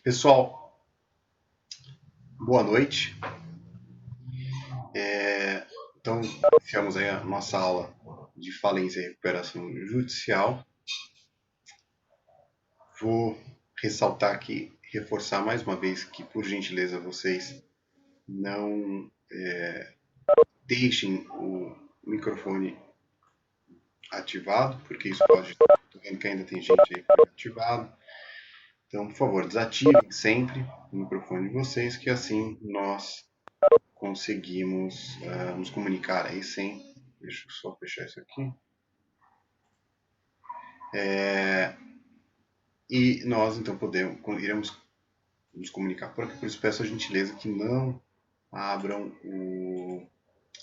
Pessoal, boa noite. Então, iniciamos aí a nossa aula de falência e recuperação judicial. Vou ressaltar aqui, reforçar mais uma vez que, por gentileza, vocês não deixem o microfone ativado, porque isso pode. Estou vendo que ainda tem gente aí ativado. Então, por favor, desativem sempre o microfone de vocês, que assim nós conseguimos nos comunicar aí sem. Deixa eu só fechar isso aqui. E nós então iremos nos comunicar por aqui. Por isso peço a gentileza que não abram o.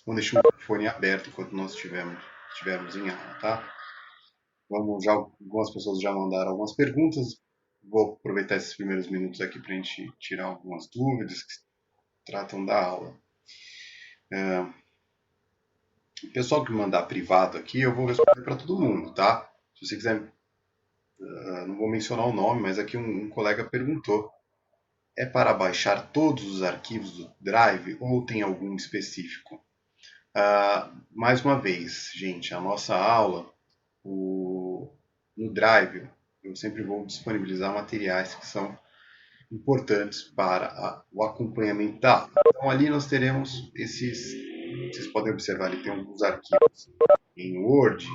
Não deixem o microfone aberto enquanto nós estivermos em aula, tá? Algumas pessoas já mandaram algumas perguntas. Vou aproveitar esses primeiros minutos aqui para a gente tirar algumas dúvidas que tratam da aula. O pessoal que mandar privado aqui, eu vou responder para todo mundo, tá? Se você quiser, não vou mencionar o nome, mas aqui um colega perguntou: é para baixar todos os arquivos do Drive ou tem algum específico? Mais uma vez, gente, a nossa aula, no Drive, eu sempre vou disponibilizar materiais que são importantes para o acompanhamento da aula. Então ali nós teremos vocês podem observar, ali tem alguns arquivos em Word,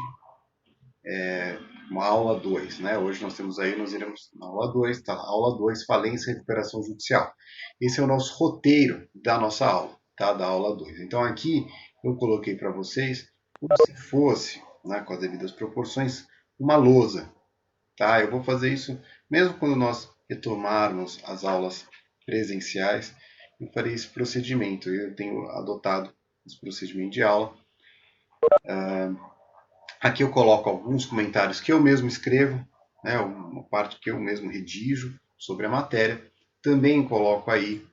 uma aula 2, né? Hoje nós iremos na aula 2, tá? Aula 2, falência e recuperação judicial. Esse é o nosso roteiro da nossa aula, tá? Da aula 2. Então aqui eu coloquei para vocês como se fosse, né, com as devidas proporções, uma lousa, tá? Eu vou fazer isso mesmo quando nós retomarmos as aulas presenciais, eu farei esse procedimento. Eu tenho adotado esse procedimento de aula. Aqui eu coloco alguns comentários que eu mesmo escrevo, né, uma parte que eu mesmo redijo sobre a matéria. Também coloco aí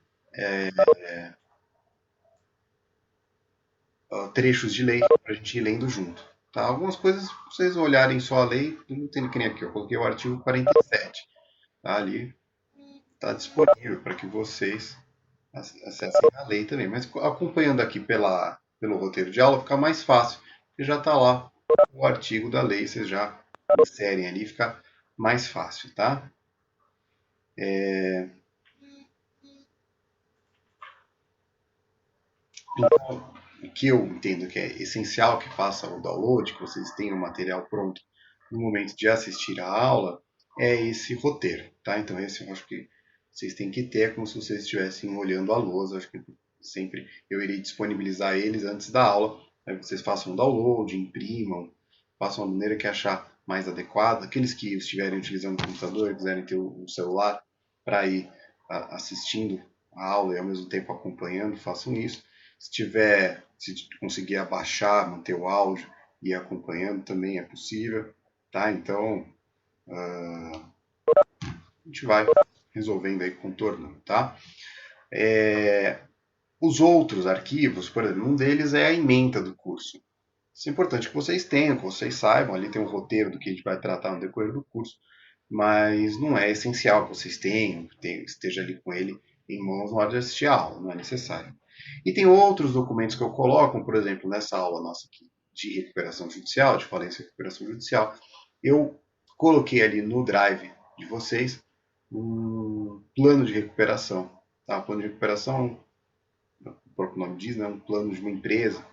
trechos de lei para a gente ir lendo junto. Tá? Algumas coisas, se vocês olharem só a lei, não tem que nem aqui. Eu coloquei o artigo 47. Tá? Ali está disponível para que vocês acessem a lei também. Mas acompanhando aqui pelo roteiro de aula, fica mais fácil, porque já está lá o artigo da lei, vocês já inserem ali, fica mais fácil, tá? Então, o que eu entendo que é essencial que faça o download, que vocês tenham o material pronto no momento de assistir a aula, é esse roteiro, tá? Então esse eu acho que vocês têm que ter, como se vocês estivessem olhando a lousa. Acho que sempre eu irei disponibilizar eles antes da aula, aí vocês façam o download, imprimam, façam a maneira que achar mais adequada. Aqueles que estiverem utilizando o computador e quiserem ter o celular para ir assistindo a aula e ao mesmo tempo acompanhando, façam isso. Se conseguir abaixar, manter o áudio e ir acompanhando também é possível, tá? Então a gente vai resolvendo aí, contornando, tá? Os outros arquivos, por exemplo, um deles é a ementa do curso. Isso é importante que vocês tenham, que vocês saibam, ali tem um roteiro do que a gente vai tratar no decorrer do curso, mas não é essencial que vocês tenham, que esteja ali com ele em mãos na hora de assistir a aula, não é necessário. E tem outros documentos que eu coloco, por exemplo, nessa aula nossa aqui de recuperação judicial, de falência e recuperação judicial, eu coloquei ali no drive de vocês um plano de recuperação. Tá? O plano de recuperação, o próprio nome diz, né? Um plano de uma empresa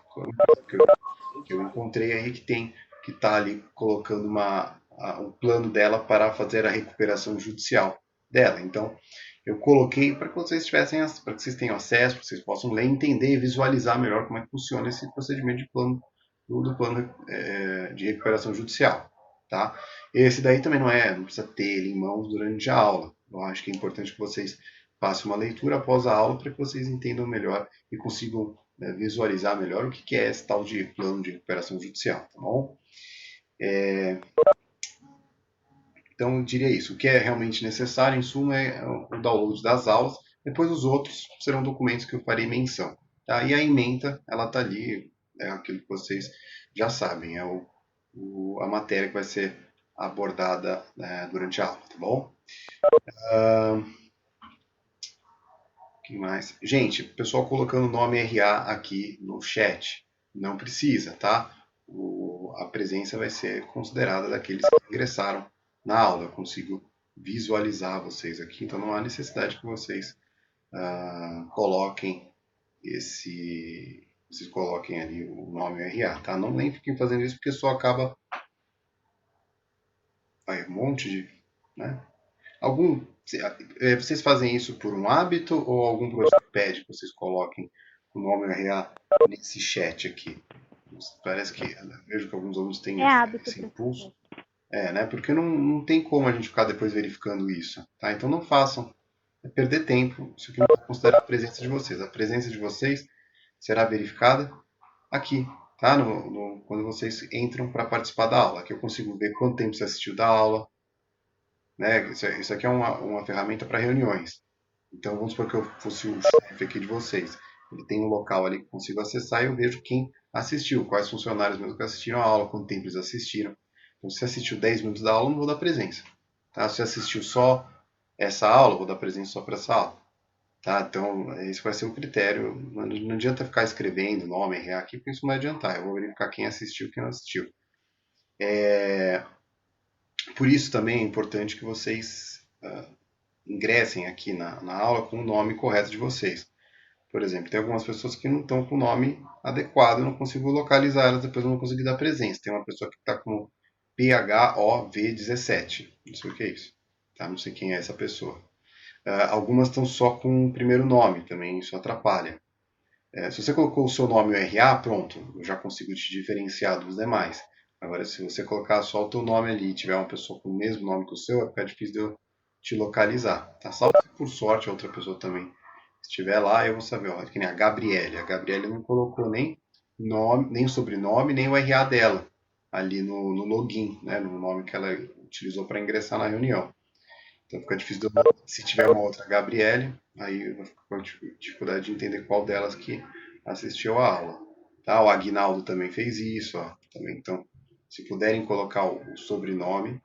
que eu encontrei aí que está ali colocando o plano dela para fazer a recuperação judicial dela. Então, eu coloquei para que vocês para que vocês tenham acesso, para que vocês possam ler, entender e visualizar melhor como é que funciona esse procedimento de plano do plano de recuperação judicial, tá? Esse daí também não precisa ter ele em mãos durante a aula. Eu acho que é importante que vocês façam uma leitura após a aula para que vocês entendam melhor e consigam visualizar melhor o que é esse tal de plano de recuperação judicial, tá bom? Então, eu diria isso. O que é realmente necessário, em suma, é o download das aulas. Depois, os outros serão documentos que eu farei menção. Tá? E a ementa, ela está ali, é aquilo que vocês já sabem, é a matéria que vai ser abordada durante a aula, tá bom? que mais? Gente, pessoal colocando o nome RA aqui no chat. Não precisa, tá? A presença vai ser considerada daqueles que ingressaram na aula. Eu consigo visualizar vocês aqui, então não há necessidade que vocês coloquem vocês coloquem ali o nome RA, tá? Não nem fiquem fazendo isso porque só acaba vai um monte de, né? Vocês fazem isso por um hábito ou algum professor pede que vocês coloquem o nome RA nesse chat aqui? Parece que vejo que alguns alunos têm É hábito, esse professor. impulso. Né? Porque não tem como a gente ficar depois verificando isso, tá? Então não façam. É perder tempo. Isso aqui não vai considerar a presença de vocês. A presença de vocês será verificada aqui, tá? Quando vocês entram para participar da aula. Aqui eu consigo ver quanto tempo você assistiu da aula, né? Isso aqui é uma ferramenta para reuniões. Então vamos supor que eu fosse o chefe aqui de vocês. Ele tem um local ali que eu consigo acessar e eu vejo quem assistiu, quais funcionários mesmo que assistiram a aula, quanto tempo eles assistiram. Então, se assistiu 10 minutos da aula, não vou dar presença. Tá? Se assistiu só essa aula, vou dar presença só para essa aula. Tá? Então, esse vai ser o critério. Não adianta ficar escrevendo nome, RA aqui, porque isso não vai adiantar. Eu vou verificar quem assistiu e quem não assistiu. Por isso também é importante que vocês ingressem aqui na aula com o nome correto de vocês. Por exemplo, tem algumas pessoas que não estão com o nome adequado, eu não consigo localizar elas, depois eu não consigo dar presença. Tem uma pessoa que está com PHOV17, não sei o que é isso, tá? Não sei quem é essa pessoa. Algumas estão só com o primeiro nome, também isso atrapalha. Se você colocou o seu nome e o RA, pronto, eu já consigo te diferenciar dos demais. Agora, se você colocar só o teu nome ali e tiver uma pessoa com o mesmo nome que o seu, vai ficar difícil de eu te localizar. Tá? Salvo se por sorte a outra pessoa também estiver lá, eu vou saber. Ó, que nem a Gabriele. A Gabriele não colocou nem nome, nem sobrenome, nem o RA dela ali no login, né, no nome que ela utilizou para ingressar na reunião. Então fica difícil se tiver uma outra Gabriele, aí eu vou ficar com dificuldade de entender qual delas que assistiu a aula. Tá? O Aguinaldo também fez isso, ó, também. Então, se puderem colocar o sobrenome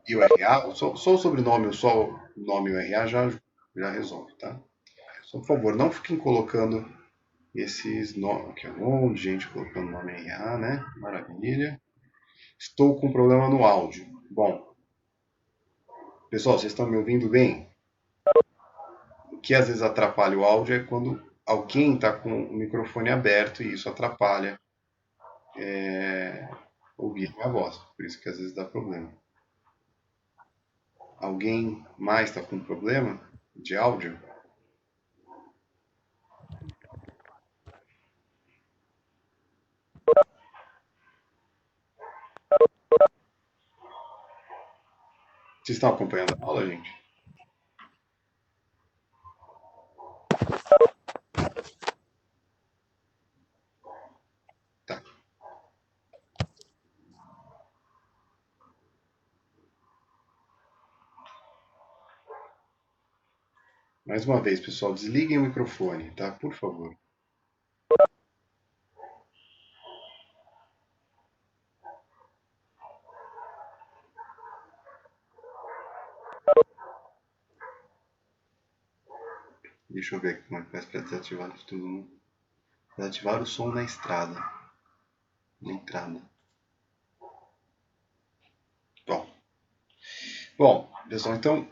e o RA, só o sobrenome ou só o nome e o RA já resolve, tá? Só, por favor, não fiquem colocando esses nomes. Aqui, um monte de gente colocando nome e RA, né? Maravilha. Estou com problema no áudio. Bom, pessoal, vocês estão me ouvindo bem? O que às vezes atrapalha o áudio é quando alguém está com o microfone aberto e isso atrapalha ouvir a minha voz. Por isso que às vezes dá problema. Alguém mais está com problema de áudio? Vocês estão acompanhando a aula, gente? Tá. Mais uma vez, pessoal, desliguem o microfone, tá? Por favor. Deixa eu ver como é que faz para desativar de todo mundo. Desativar o som na estrada. Na entrada. Bom. Bom, pessoal, então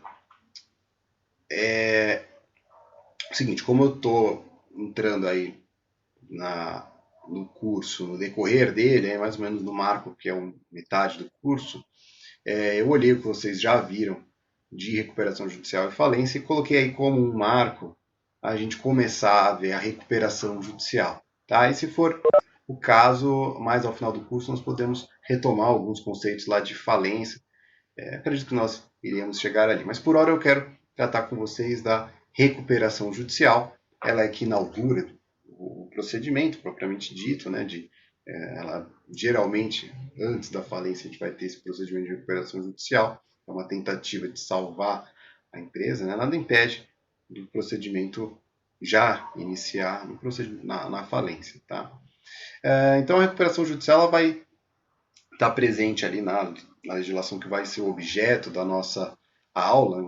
é o seguinte, como eu estou entrando aí no curso, no decorrer dele, mais ou menos no marco que é metade do curso, eu olhei o que vocês já viram de recuperação judicial e falência e coloquei aí como um marco a gente começar a ver a recuperação judicial. Tá? E se for o caso, mais ao final do curso, nós podemos retomar alguns conceitos lá de falência. Acredito que nós iremos chegar ali. Mas por hora eu quero tratar com vocês da recuperação judicial. Ela é que inaugura o procedimento propriamente dito, né? Ela geralmente antes da falência a gente vai ter esse procedimento de recuperação judicial, é uma tentativa de salvar a empresa, né? Nada impede do procedimento já iniciar na falência, tá? Então a recuperação judicial ela vai estar presente ali na legislação que vai ser o objeto da nossa aula,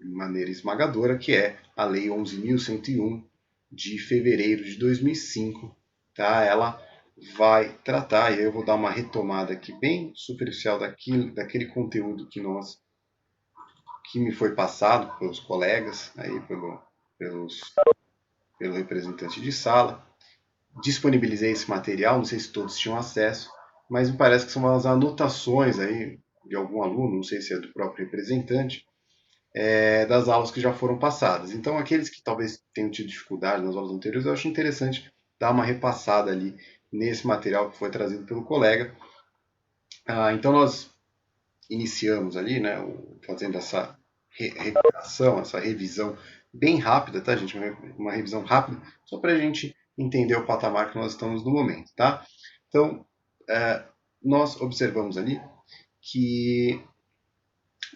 maneira esmagadora, que é a Lei 11.101 de fevereiro de 2005. Tá? Ela vai tratar, e eu vou dar uma retomada aqui bem superficial daquele conteúdo que me foi passado pelos colegas, aí pelo representante de sala. Disponibilizei esse material, não sei se todos tinham acesso, mas me parece que são as anotações aí de algum aluno, não sei se é do próprio representante, das aulas que já foram passadas. Então, aqueles que talvez tenham tido dificuldade nas aulas anteriores, eu acho interessante dar uma repassada ali nesse material que foi trazido pelo colega. Então, nós iniciamos ali, né, fazendo essa recuperação, essa revisão bem rápida, tá, gente? Uma revisão rápida, só para a gente entender o patamar que nós estamos no momento, tá? Então, nós observamos ali que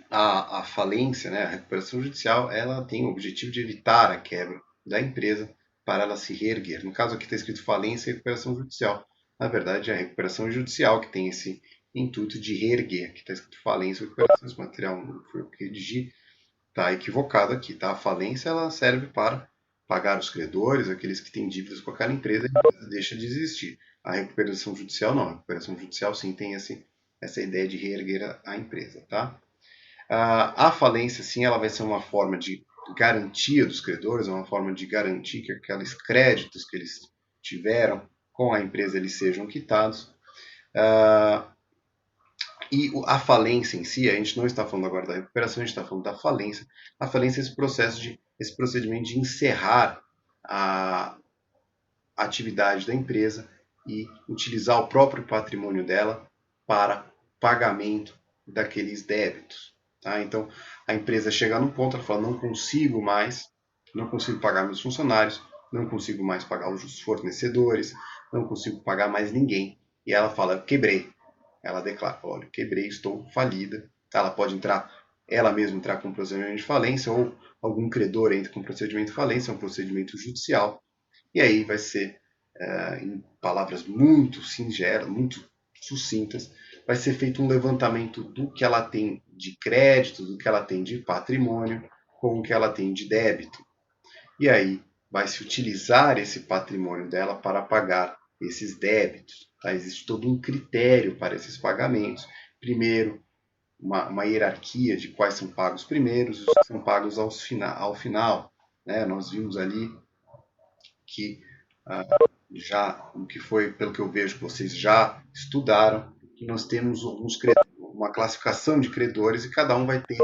a falência, né, a recuperação judicial, ela tem o objetivo de evitar a quebra da empresa para ela se reerguer. No caso aqui está escrito falência e recuperação judicial. Na verdade, é a recuperação judicial que tem esse intuito de reerguer. Aqui está escrito falência e recuperação. Esse material não foi o que redigi, está equivocado aqui. Tá? A falência ela serve para pagar os credores, aqueles que têm dívidas com aquela empresa, e a empresa deixa de existir. A recuperação judicial não. A recuperação judicial sim tem essa ideia de reerguer a empresa. Tá? A falência, sim, ela vai ser uma forma de garantia dos credores, é uma forma de garantir que aqueles créditos que eles tiveram com a empresa eles sejam quitados. E a falência em si, a gente não está falando agora da recuperação, a gente está falando da falência. A falência é esse procedimento de encerrar a atividade da empresa e utilizar o próprio patrimônio dela para pagamento daqueles débitos. Tá? Então, a empresa chega num ponto, ela fala, não consigo pagar meus funcionários, não consigo mais pagar os fornecedores, não consigo pagar mais ninguém. E ela fala, quebrei. Ela declara, olha, quebrei, estou falida. Ela pode ela mesma entrar com um procedimento de falência, ou algum credor entra com um procedimento de falência, é um procedimento judicial. E aí vai ser, em palavras muito singelas, muito sucintas, vai ser feito um levantamento do que ela tem de crédito, do que ela tem de patrimônio, com o que ela tem de débito. E aí vai se utilizar esse patrimônio dela para pagar esses débitos. Tá? Existe todo um critério para esses pagamentos. Primeiro, uma hierarquia de quais são pagos primeiros e os que são pagos ao final. Né? Nós vimos ali que já o que foi, pelo que eu vejo que vocês já estudaram, que nós temos uma classificação de credores e cada um vai ter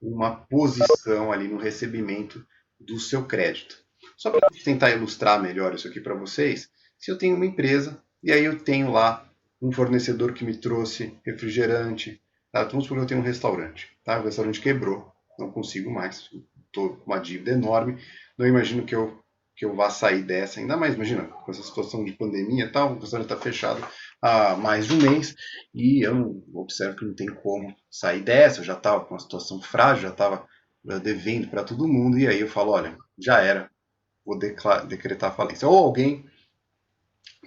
uma posição ali no recebimento do seu crédito. Só para tentar ilustrar melhor isso aqui para vocês, se eu tenho uma empresa e aí eu tenho lá um fornecedor que me trouxe refrigerante, tá? Vamos supor que eu tenho um restaurante, tá? O restaurante quebrou, não consigo mais, estou com uma dívida enorme, não imagino que eu vá sair dessa, ainda mais, imagina, com essa situação de pandemia e tal, o restaurante está fechado há mais de um mês e eu observo que não tem como sair dessa, eu já estava com uma situação frágil, já estava devendo para todo mundo, e aí eu falo, olha, já era, vou decretar falência. Ou alguém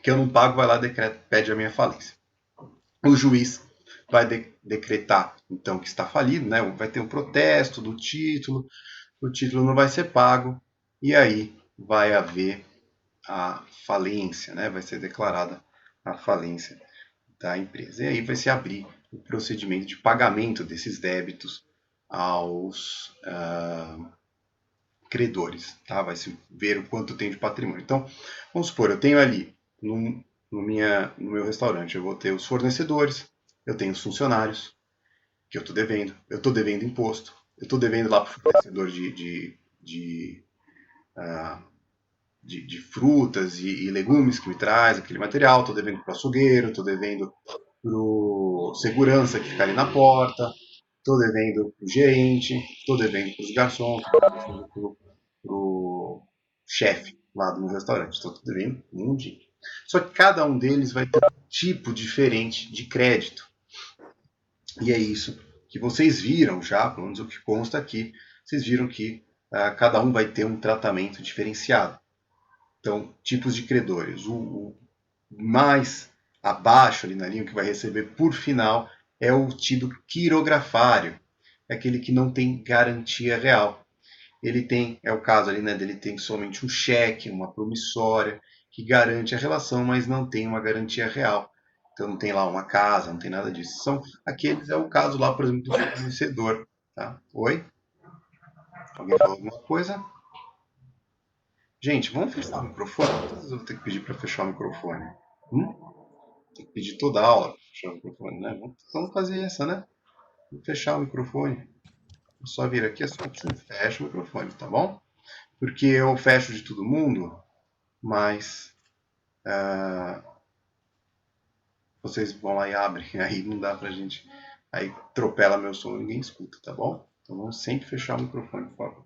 que eu não pago vai lá e pede a minha falência. O juiz vai decretar, então, que está falido, né? Vai ter um protesto do título, o título não vai ser pago, e aí vai haver a falência, né? Vai ser declarada a falência da empresa. E aí vai se abrir o procedimento de pagamento desses débitos aos credores, tá? Vai se ver o quanto tem de patrimônio. Então, vamos supor, eu tenho ali no meu restaurante, eu vou ter os fornecedores, eu tenho os funcionários que eu estou devendo imposto, eu estou devendo lá para o fornecedor de frutas e legumes que me traz aquele material, estou devendo para o açougueiro, estou devendo para o segurança que fica ali na porta, estou devendo para o gerente, estou devendo para os garçons, estou devendo para o chefe lá do meu restaurante, estou devendo um dia. Só que cada um deles vai ter um tipo diferente de crédito. E é isso que vocês viram já, pelo menos o que consta aqui, vocês viram que cada um vai ter um tratamento diferenciado. Então, tipos de credores. O mais abaixo ali na linha, que vai receber por final, é o tido quirografário. É aquele que não tem garantia real. ele tem, é o caso ali, né, dele tem somente um cheque, uma promissória, que garante a relação, mas não tem uma garantia real. Então não tem lá uma casa, não tem nada disso. São aqueles, é o caso lá, por exemplo, do fornecedor. Tá? Oi? Alguém falou alguma coisa? Gente, vamos fechar o microfone? Quantas vezes eu vou ter que pedir para fechar o microfone? Hum? Tem que pedir toda a aula para fechar o microfone, né? Vamos fazer essa, né? Vamos fechar o microfone. É só vir aqui, é só fecha o microfone, tá bom? Porque eu fecho de todo mundo, mas vocês vão lá e abrem, aí não dá pra gente. Aí atropela meu som e ninguém escuta, tá bom? Então vamos sempre fechar o microfone, por favor.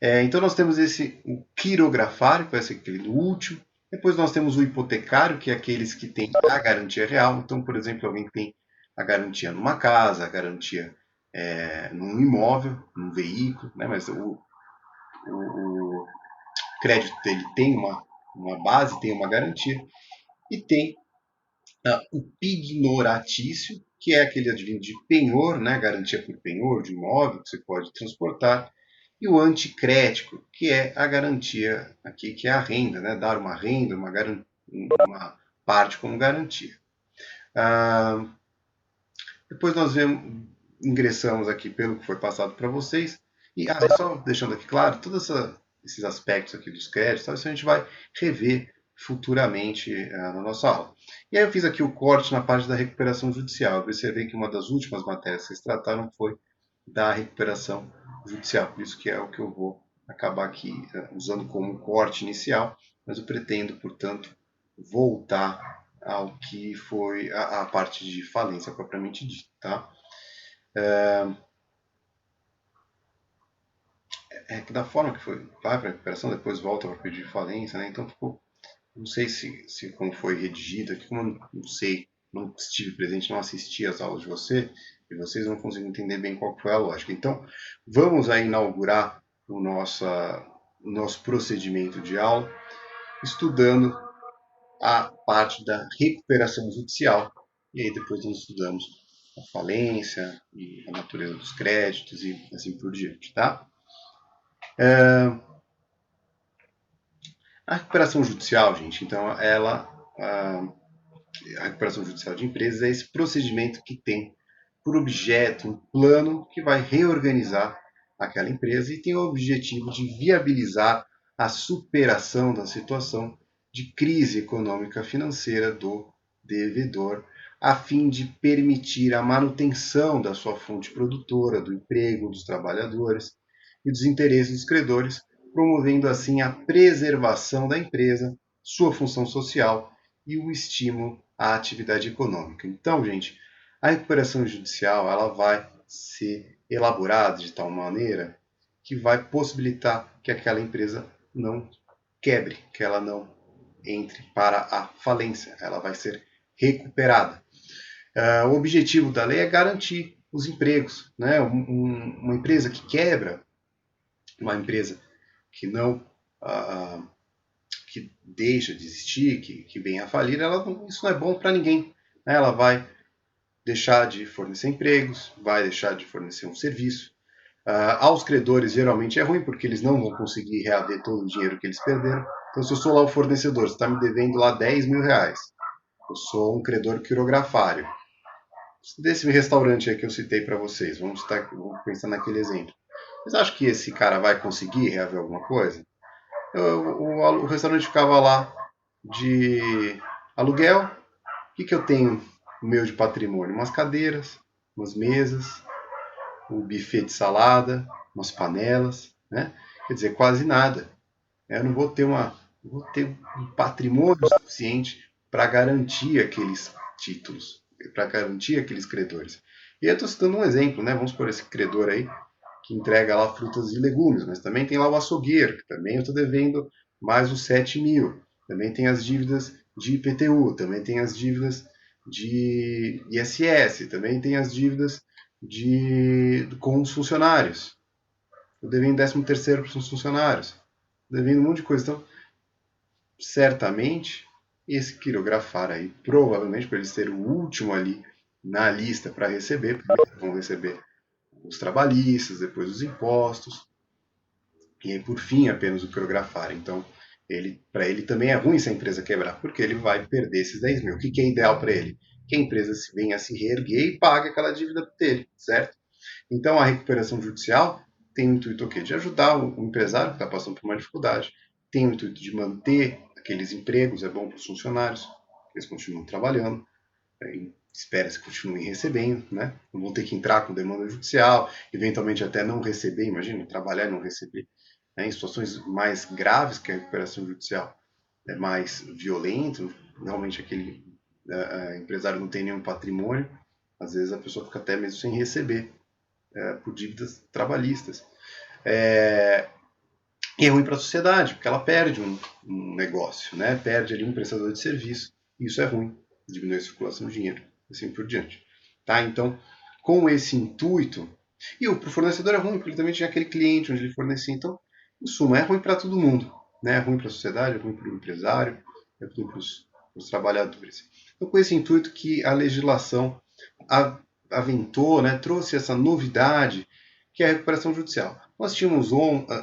Então nós temos o quirografário, que vai ser aquele do último. Depois nós temos o hipotecário, que é aqueles que têm a garantia real. Então, por exemplo, alguém que tem a garantia numa casa, a garantia num imóvel, num veículo, né? Mas o crédito dele tem uma base, tem uma garantia. E tem o pignoratício, que é aquele advindo de penhor, né? Garantia por penhor de imóvel que você pode transportar. E o anticrético, que é a garantia aqui, que é a renda, né? Dar uma renda, uma parte como garantia. Ah, depois nós ingressamos aqui pelo que foi passado para vocês. E só deixando aqui claro, todos esses aspectos aqui dos créditos, isso a gente vai rever futuramente na nossa aula. E aí eu fiz aqui o corte na parte da recuperação judicial. Você vê que uma das últimas matérias que vocês trataram foi da recuperação judicial. Por isso que é o que eu vou acabar aqui usando como corte inicial, mas eu pretendo, portanto, voltar ao que foi a parte de falência propriamente dita. Tá? É que da forma que foi, vai para a recuperação, depois volta para pedir falência, né? Então ficou, não sei se como foi redigido aqui, como eu não sei, não estive presente, não assisti às aulas de e vocês não conseguem entender bem qual foi a lógica. Então, vamos aí inaugurar o nosso procedimento de aula, estudando a parte da recuperação judicial. E aí depois nós estudamos a falência e a natureza dos créditos e assim por diante, tá? A recuperação judicial, gente, então a recuperação judicial de empresas é esse procedimento que tem por objeto um plano que vai reorganizar aquela empresa e tem o objetivo de viabilizar a superação da situação de crise econômica financeira do devedor, a fim de permitir a manutenção da sua fonte produtora, do emprego dos trabalhadores e dos interesses dos credores, promovendo assim a preservação da empresa, sua função social e o estímulo à atividade econômica. Então, gente, a recuperação judicial ela vai ser elaborada de tal maneira que vai possibilitar que aquela empresa não quebre, que ela não entre para a falência, ela vai ser recuperada. O objetivo da lei é garantir os empregos. Né? Uma empresa que quebra, uma empresa que não que deixa de existir, que vem a falir, isso não é bom para ninguém. Né? Ela vai deixar de fornecer empregos, vai deixar de fornecer um serviço. Aos credores, geralmente é ruim, porque eles não vão conseguir reaver todo o dinheiro que eles perderam. Então, se eu sou lá o fornecedor, você está me devendo lá 10 mil reais. Eu sou um credor quirografário. Desse restaurante aí que eu citei para vocês, vamos pensar naquele exemplo. Vocês acham que esse cara vai conseguir reaver alguma coisa? O restaurante ficava lá de aluguel. O que eu tenho no meu de patrimônio? Umas cadeiras, umas mesas, um buffet de salada, umas panelas, né? Quer dizer, quase nada. Eu não vou ter um patrimônio suficiente para garantir aqueles títulos, para garantir aqueles credores. E eu estou citando um exemplo, né? Vamos por esse credor aí que entrega lá frutas e legumes, mas também tem lá o açougueiro, que também eu estou devendo mais os 7 mil. Também tem as dívidas de IPTU, também tem as dívidas de ISS, também tem as dívidas com os funcionários. Eu devendo 13º para os funcionários. Devendo um monte de coisa. Então, certamente, esse quirografar aí, provavelmente por ele ser o último ali na lista para receber, primeiro vão receber os trabalhistas, depois os impostos. E aí, por fim, apenas o criptografar. Então, para ele também é ruim se a empresa quebrar, porque ele vai perder esses 10 mil. O que é ideal para ele? Que a empresa venha a se reerguer e pague aquela dívida dele, certo? Então, a recuperação judicial tem o intuito o quê? De ajudar o empresário que está passando por uma dificuldade, tem o intuito de manter aqueles empregos, é bom para os funcionários, que eles continuam trabalhando, espera-se que continuem recebendo, né? Não vão ter que entrar com demanda judicial, eventualmente até não receber, imagina, trabalhar e não receber. Né? Em situações mais graves que a recuperação judicial é mais violento, realmente aquele empresário não tem nenhum patrimônio, às vezes a pessoa fica até mesmo sem receber por dívidas trabalhistas. E é ruim para a sociedade, porque ela perde um negócio, né? Perde ali um prestador de serviço, e isso é ruim, diminui a circulação de dinheiro, assim por diante. Tá? Então, com esse intuito, e o fornecedor é ruim, porque ele também tinha aquele cliente onde ele fornecia, então, em suma, é ruim para todo mundo, né? É ruim para a sociedade, é ruim para o empresário, é ruim para os trabalhadores. Então, com esse intuito que a legislação aventou, né, trouxe essa novidade, que é a recuperação judicial. Nós tínhamos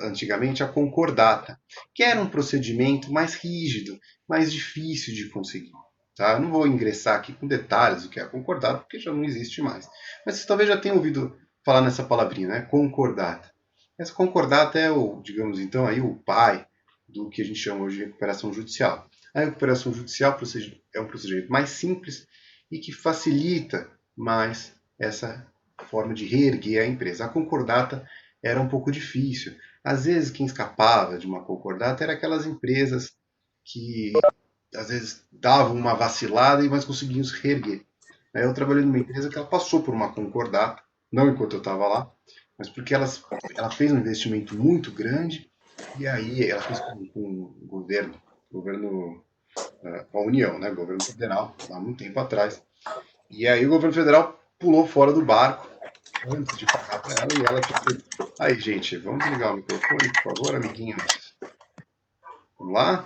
antigamente a concordata, que era um procedimento mais rígido, mais difícil de conseguir. Tá? Eu não vou ingressar aqui com detalhes do que é a concordata, porque já não existe mais. Mas você talvez já tenha ouvido falar nessa palavrinha, né? Concordata. Essa concordata é o, digamos então, aí o pai do que a gente chama hoje de recuperação judicial. A recuperação judicial é um procedimento mais simples e que facilita mais essa forma de reerguer a empresa. A concordata era um pouco difícil. Às vezes, quem escapava de uma concordata eram aquelas empresas que às vezes davam uma vacilada, mas conseguiam se reerguer. Eu trabalhei numa empresa que ela passou por uma concordata, não enquanto eu estava lá, mas porque ela fez um investimento muito grande e aí ela fez com o governo com a União, né, governo federal, há muito tempo atrás. E aí o governo federal pulou fora do barco antes de pagar para ela e ela tinha feito. Aí, gente, vamos ligar o microfone, por favor, amiguinhos. Vamos lá?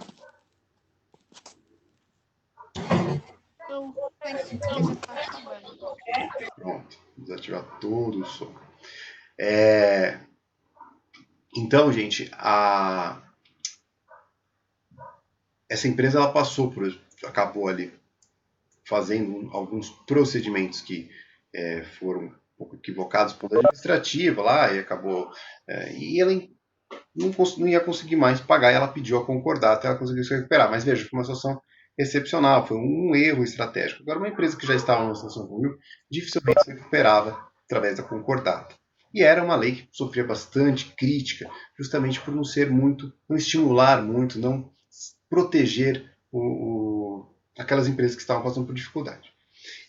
Não, que já tá acabando. Pronto, desativar todo o som. Então, gente, essa empresa ela passou por, acabou ali fazendo alguns procedimentos que foram um pouco equivocados por administrativa lá e acabou e ela não ia conseguir mais pagar e ela pediu a concordar até ela conseguir se recuperar. Mas veja, foi uma situação excepcional, foi um erro estratégico. Agora, uma empresa que já estava numa situação ruim, dificilmente se recuperava através da concordata. E era uma lei que sofria bastante crítica, justamente por não ser muito, não estimular muito, não proteger aquelas empresas que estavam passando por dificuldade.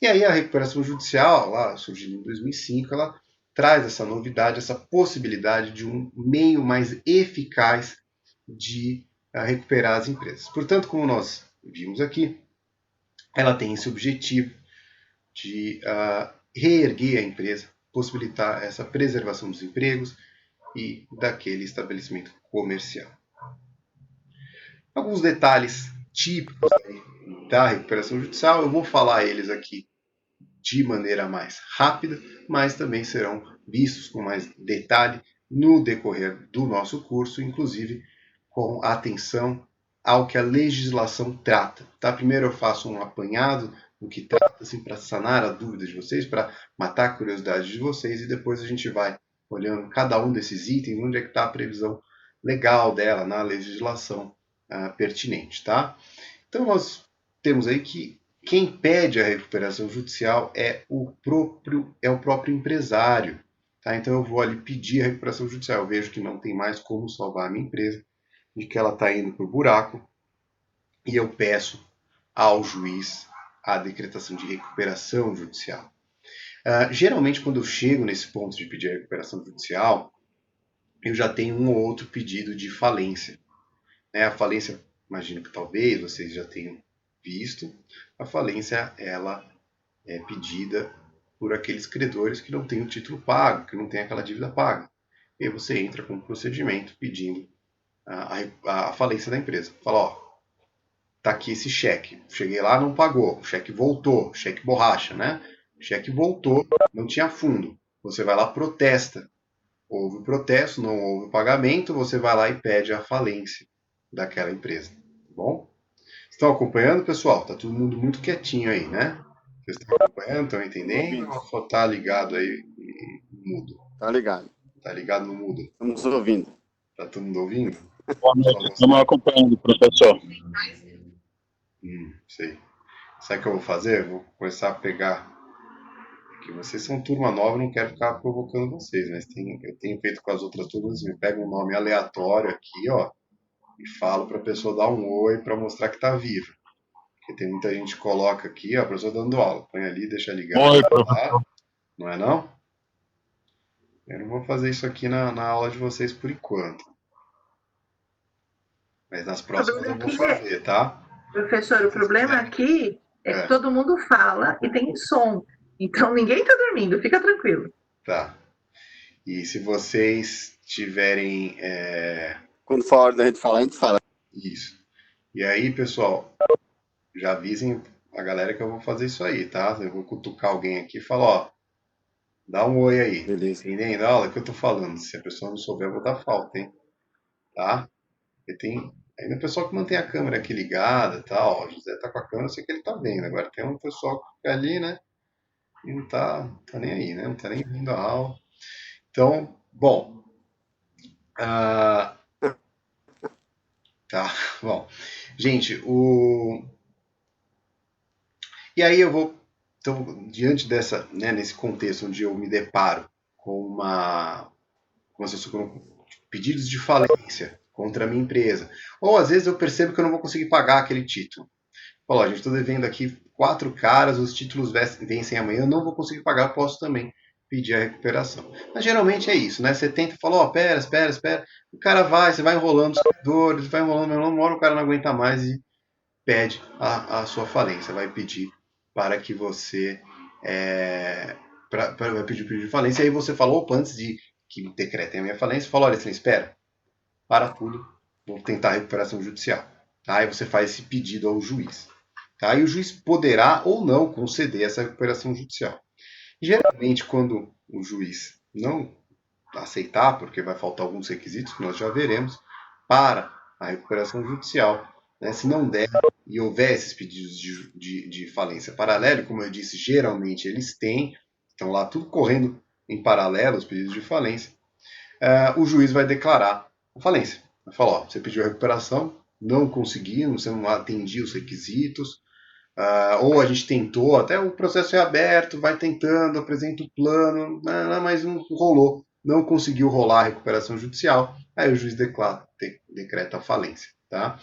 E aí a recuperação judicial, lá surgindo em 2005, ela traz essa novidade, essa possibilidade de um meio mais eficaz de recuperar as empresas. Portanto, como nós vimos aqui, ela tem esse objetivo de reerguer a empresa, possibilitar essa preservação dos empregos e daquele estabelecimento comercial. Alguns detalhes típicos da recuperação judicial, eu vou falar eles aqui de maneira mais rápida, mas também serão vistos com mais detalhe no decorrer do nosso curso, inclusive com atenção ao que a legislação trata. Tá? Primeiro eu faço um apanhado do que trata, assim, para sanar a dúvida de vocês, para matar a curiosidade de vocês, e depois a gente vai olhando cada um desses itens, onde é que está a previsão legal dela na legislação pertinente. Tá? Então nós temos aí que quem pede a recuperação judicial é o próprio empresário. Tá? Então eu vou ali pedir a recuperação judicial. Eu vejo que não tem mais como salvar a minha empresa, de que ela está indo para o buraco, e eu peço ao juiz a decretação de recuperação judicial. Geralmente, quando eu chego nesse ponto de pedir a recuperação judicial, eu já tenho um ou outro pedido de falência. A falência, imagino que talvez vocês já tenham visto, a falência ela é pedida por aqueles credores que não têm o título pago, que não têm aquela dívida paga. E aí você entra com um procedimento pedindo a falência da empresa. Fala, ó, tá aqui esse cheque. Cheguei lá, não pagou. O cheque voltou. Cheque borracha, né? O cheque voltou, não tinha fundo. Você vai lá, protesta houve o protesto, não houve o pagamento, você vai lá e pede a falência daquela empresa, tá bom? Estão acompanhando, pessoal? Tá todo mundo muito quietinho aí, né? Vocês estão acompanhando, estão Estamos entendendo? ouvindo. Ou só tá ligado aí e mudo? Tá ligado. Tá ligado no mudo? Estamos ouvindo. Tá todo mundo ouvindo? Boa noite, estamos acompanhando, professor. Sei. Sabe o que eu vou fazer? Eu vou começar a pegar. Porque vocês são turma nova, eu não quero ficar provocando vocês, mas eu tenho feito com as outras turmas, eu pego um nome aleatório aqui, ó, e falo para a pessoa dar um oi para mostrar que tá viva. Porque tem muita gente que coloca aqui, ó, a pessoa dando aula, põe ali, deixa ligado, Oi, tá? Não é não? Eu não vou fazer isso aqui na aula de vocês por enquanto. Mas nas próximas eu vou fazer, tá? Professor, o problema aqui é que todo mundo fala e tem som. Então ninguém está dormindo, fica tranquilo. Tá. E se vocês tiverem. Quando for a hora da gente falar, a gente fala. Isso. E aí, pessoal, já avisem a galera que eu vou fazer isso aí, tá? Eu vou cutucar alguém aqui e falar, ó, dá um oi aí. Beleza. Entendendo a aula que eu tô falando? Se a pessoa não souber, eu vou dar falta, hein? Tá? Porque tem ainda o pessoal que mantém a câmera aqui ligada e tal. O José tá com a câmera, eu sei que ele tá vendo. Agora tem um pessoal que fica ali, né? E não tá nem aí, né? Não tá nem vindo a aula. Então, bom. Tá, bom. Gente, E aí eu vou. Então, diante dessa, né, nesse contexto onde eu me deparo com pedidos de falência contra a minha empresa, ou às vezes eu percebo que eu não vou conseguir pagar aquele título. Falo, gente, estou devendo aqui 4 caras, os títulos vencem amanhã, eu não vou conseguir pagar, eu posso também pedir a recuperação. Mas geralmente é isso, né? Você tenta e fala, ó, espera. O cara vai, você vai enrolando os credores, vai enrolando, uma hora o cara não aguenta mais e pede a sua falência, vai pedir para que você vai pedir o pedido de falência, e aí você falou, opa, antes de que decretem a minha falência, fala, olha, assim, espera, para tudo, vou tentar a recuperação judicial. Tá? Aí você faz esse pedido ao juiz. Tá? E o juiz poderá ou não conceder essa recuperação judicial. Geralmente, quando o juiz não aceitar, porque vai faltar alguns requisitos que nós já veremos, para a recuperação judicial, né, se não der e houver esses pedidos de falência paralelo, como eu disse, geralmente eles têm, estão lá tudo correndo em paralelo, os pedidos de falência, o juiz vai declarar a falência. Vai falar, ó, você pediu a recuperação, não conseguiu, você não atendia os requisitos, ou a gente tentou, até o processo é aberto, vai tentando, apresenta o plano, mas não rolou, não conseguiu rolar a recuperação judicial, aí o juiz decreta a falência. Tá?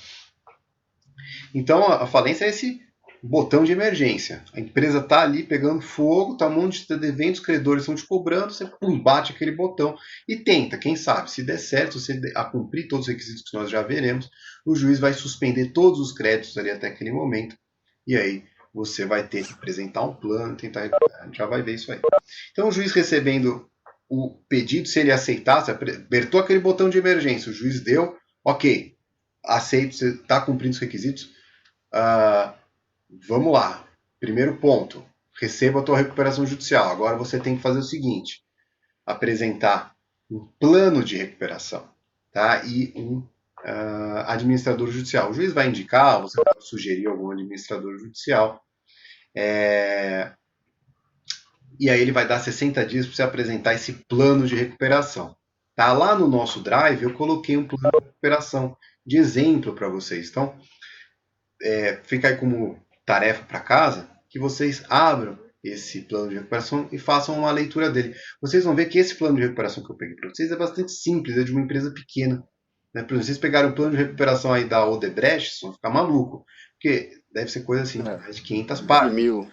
Então a falência é esse botão de emergência. A empresa está ali pegando fogo, está um monte de devendo, os credores estão te cobrando, você bate aquele botão e tenta, quem sabe, se der certo, se você cumprir todos os requisitos que nós já veremos, o juiz vai suspender todos os créditos ali até aquele momento, e aí você vai ter que apresentar um plano, tentar recuperar, a gente já vai ver isso aí. Então o juiz recebendo o pedido, se ele aceitar, se apertou aquele botão de emergência, o juiz deu, ok, aceito, você está cumprindo os requisitos, vamos lá. Primeiro ponto, receba a tua recuperação judicial. Agora você tem que fazer o seguinte, apresentar um plano de recuperação, tá? E um administrador judicial. O juiz vai indicar, você pode sugerir algum administrador judicial, e aí ele vai dar 60 dias para você apresentar esse plano de recuperação. Tá? Lá no nosso Drive eu coloquei um plano de recuperação de exemplo para vocês. Então, fica aí como tarefa para casa, que vocês abram esse plano de recuperação e façam uma leitura dele. Vocês vão ver que esse plano de recuperação que eu peguei para vocês é bastante simples, é de uma empresa pequena. Né? Para vocês pegarem o plano de recuperação aí da Odebrecht, vocês vão ficar maluco, porque deve ser coisa assim, de mais de 500 páginas.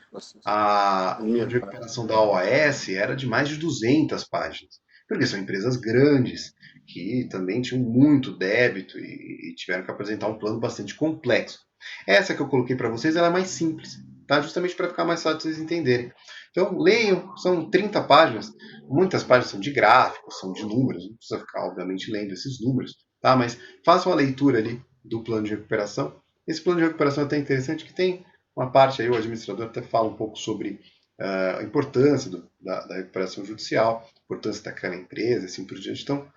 A plano de recuperação da OAS era de mais de 200 páginas, porque são empresas grandes, que também tinham muito débito e tiveram que apresentar um plano bastante complexo. Essa que eu coloquei para vocês ela é mais simples, tá? Justamente para ficar mais fácil de vocês entenderem. Então, leiam, são 30 páginas, muitas páginas são de gráficos, são de números, não precisa ficar, obviamente, lendo esses números, tá? Mas façam a leitura ali do plano de recuperação. Esse plano de recuperação é até interessante, que tem uma parte aí, o administrador até fala um pouco sobre a importância da recuperação judicial, importância daquela empresa, assim por diante. Então,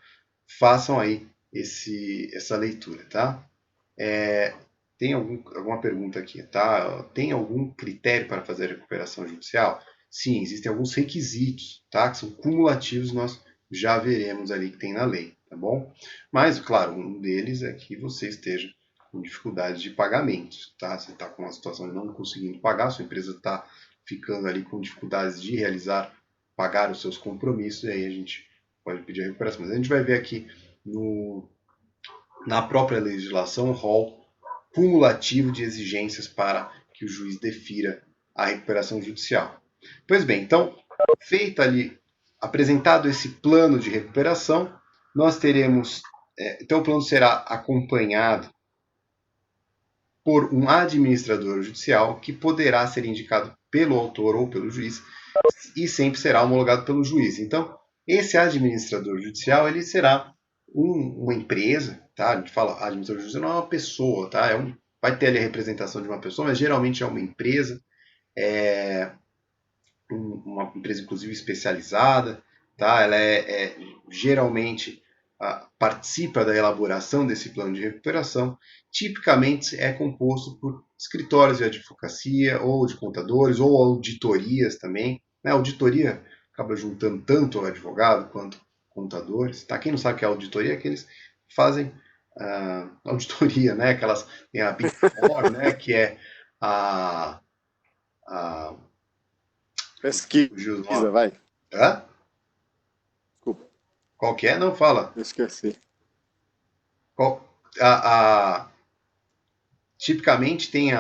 façam aí essa leitura, tá? Tem alguma pergunta aqui, tá? Tem algum critério para fazer a recuperação judicial? Sim, existem alguns requisitos, tá? Que são cumulativos, nós já veremos ali que tem na lei, tá bom? Mas, claro, um deles é que você esteja com dificuldade de pagamentos, tá? Você está com uma situação de não conseguindo pagar, sua empresa está ficando ali com dificuldades de pagar os seus compromissos, e aí a gente pode pedir a recuperação. Mas a gente vai ver aqui na própria legislação o rol cumulativo de exigências para que o juiz defira a recuperação judicial. Pois bem, então, apresentado esse plano de recuperação, nós teremos, então o plano será acompanhado por um administrador judicial que poderá ser indicado pelo autor ou pelo juiz e sempre será homologado pelo juiz. Então, esse administrador judicial ele será uma empresa, tá? A gente fala administrador judicial não é uma pessoa, tá? Vai ter ali a representação de uma pessoa, mas geralmente é uma empresa, uma empresa inclusive especializada, tá? Ela geralmente participa da elaboração desse plano de recuperação. Tipicamente é composto por escritórios de advocacia ou de contadores ou auditorias também. A auditoria acaba juntando tanto o advogado quanto contadores. Tá? Quem não sabe o que é auditoria é que eles fazem auditoria, né? Aquelas, tem a Big Four, né? Que é a pesquisa, vai. Hã? Desculpa. Qual que é? Não fala. Eu esqueci. Tipicamente tem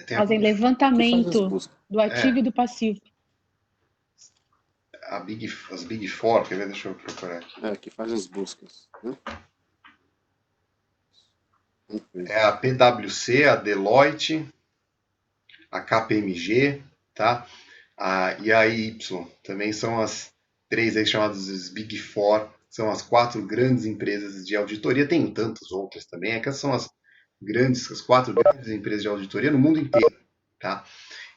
Fazem levantamento do ativo e do passivo. As Big Four, quer ver? Deixa eu procurar aqui. Que faz as buscas. Né? É a PwC, a Deloitte, a KPMG, tá? E a EY. Também são as 3 aí chamadas as Big Four. São as 4 grandes empresas de auditoria. Tem tantas outras também. Essas são as 4 grandes empresas de auditoria no mundo inteiro, tá?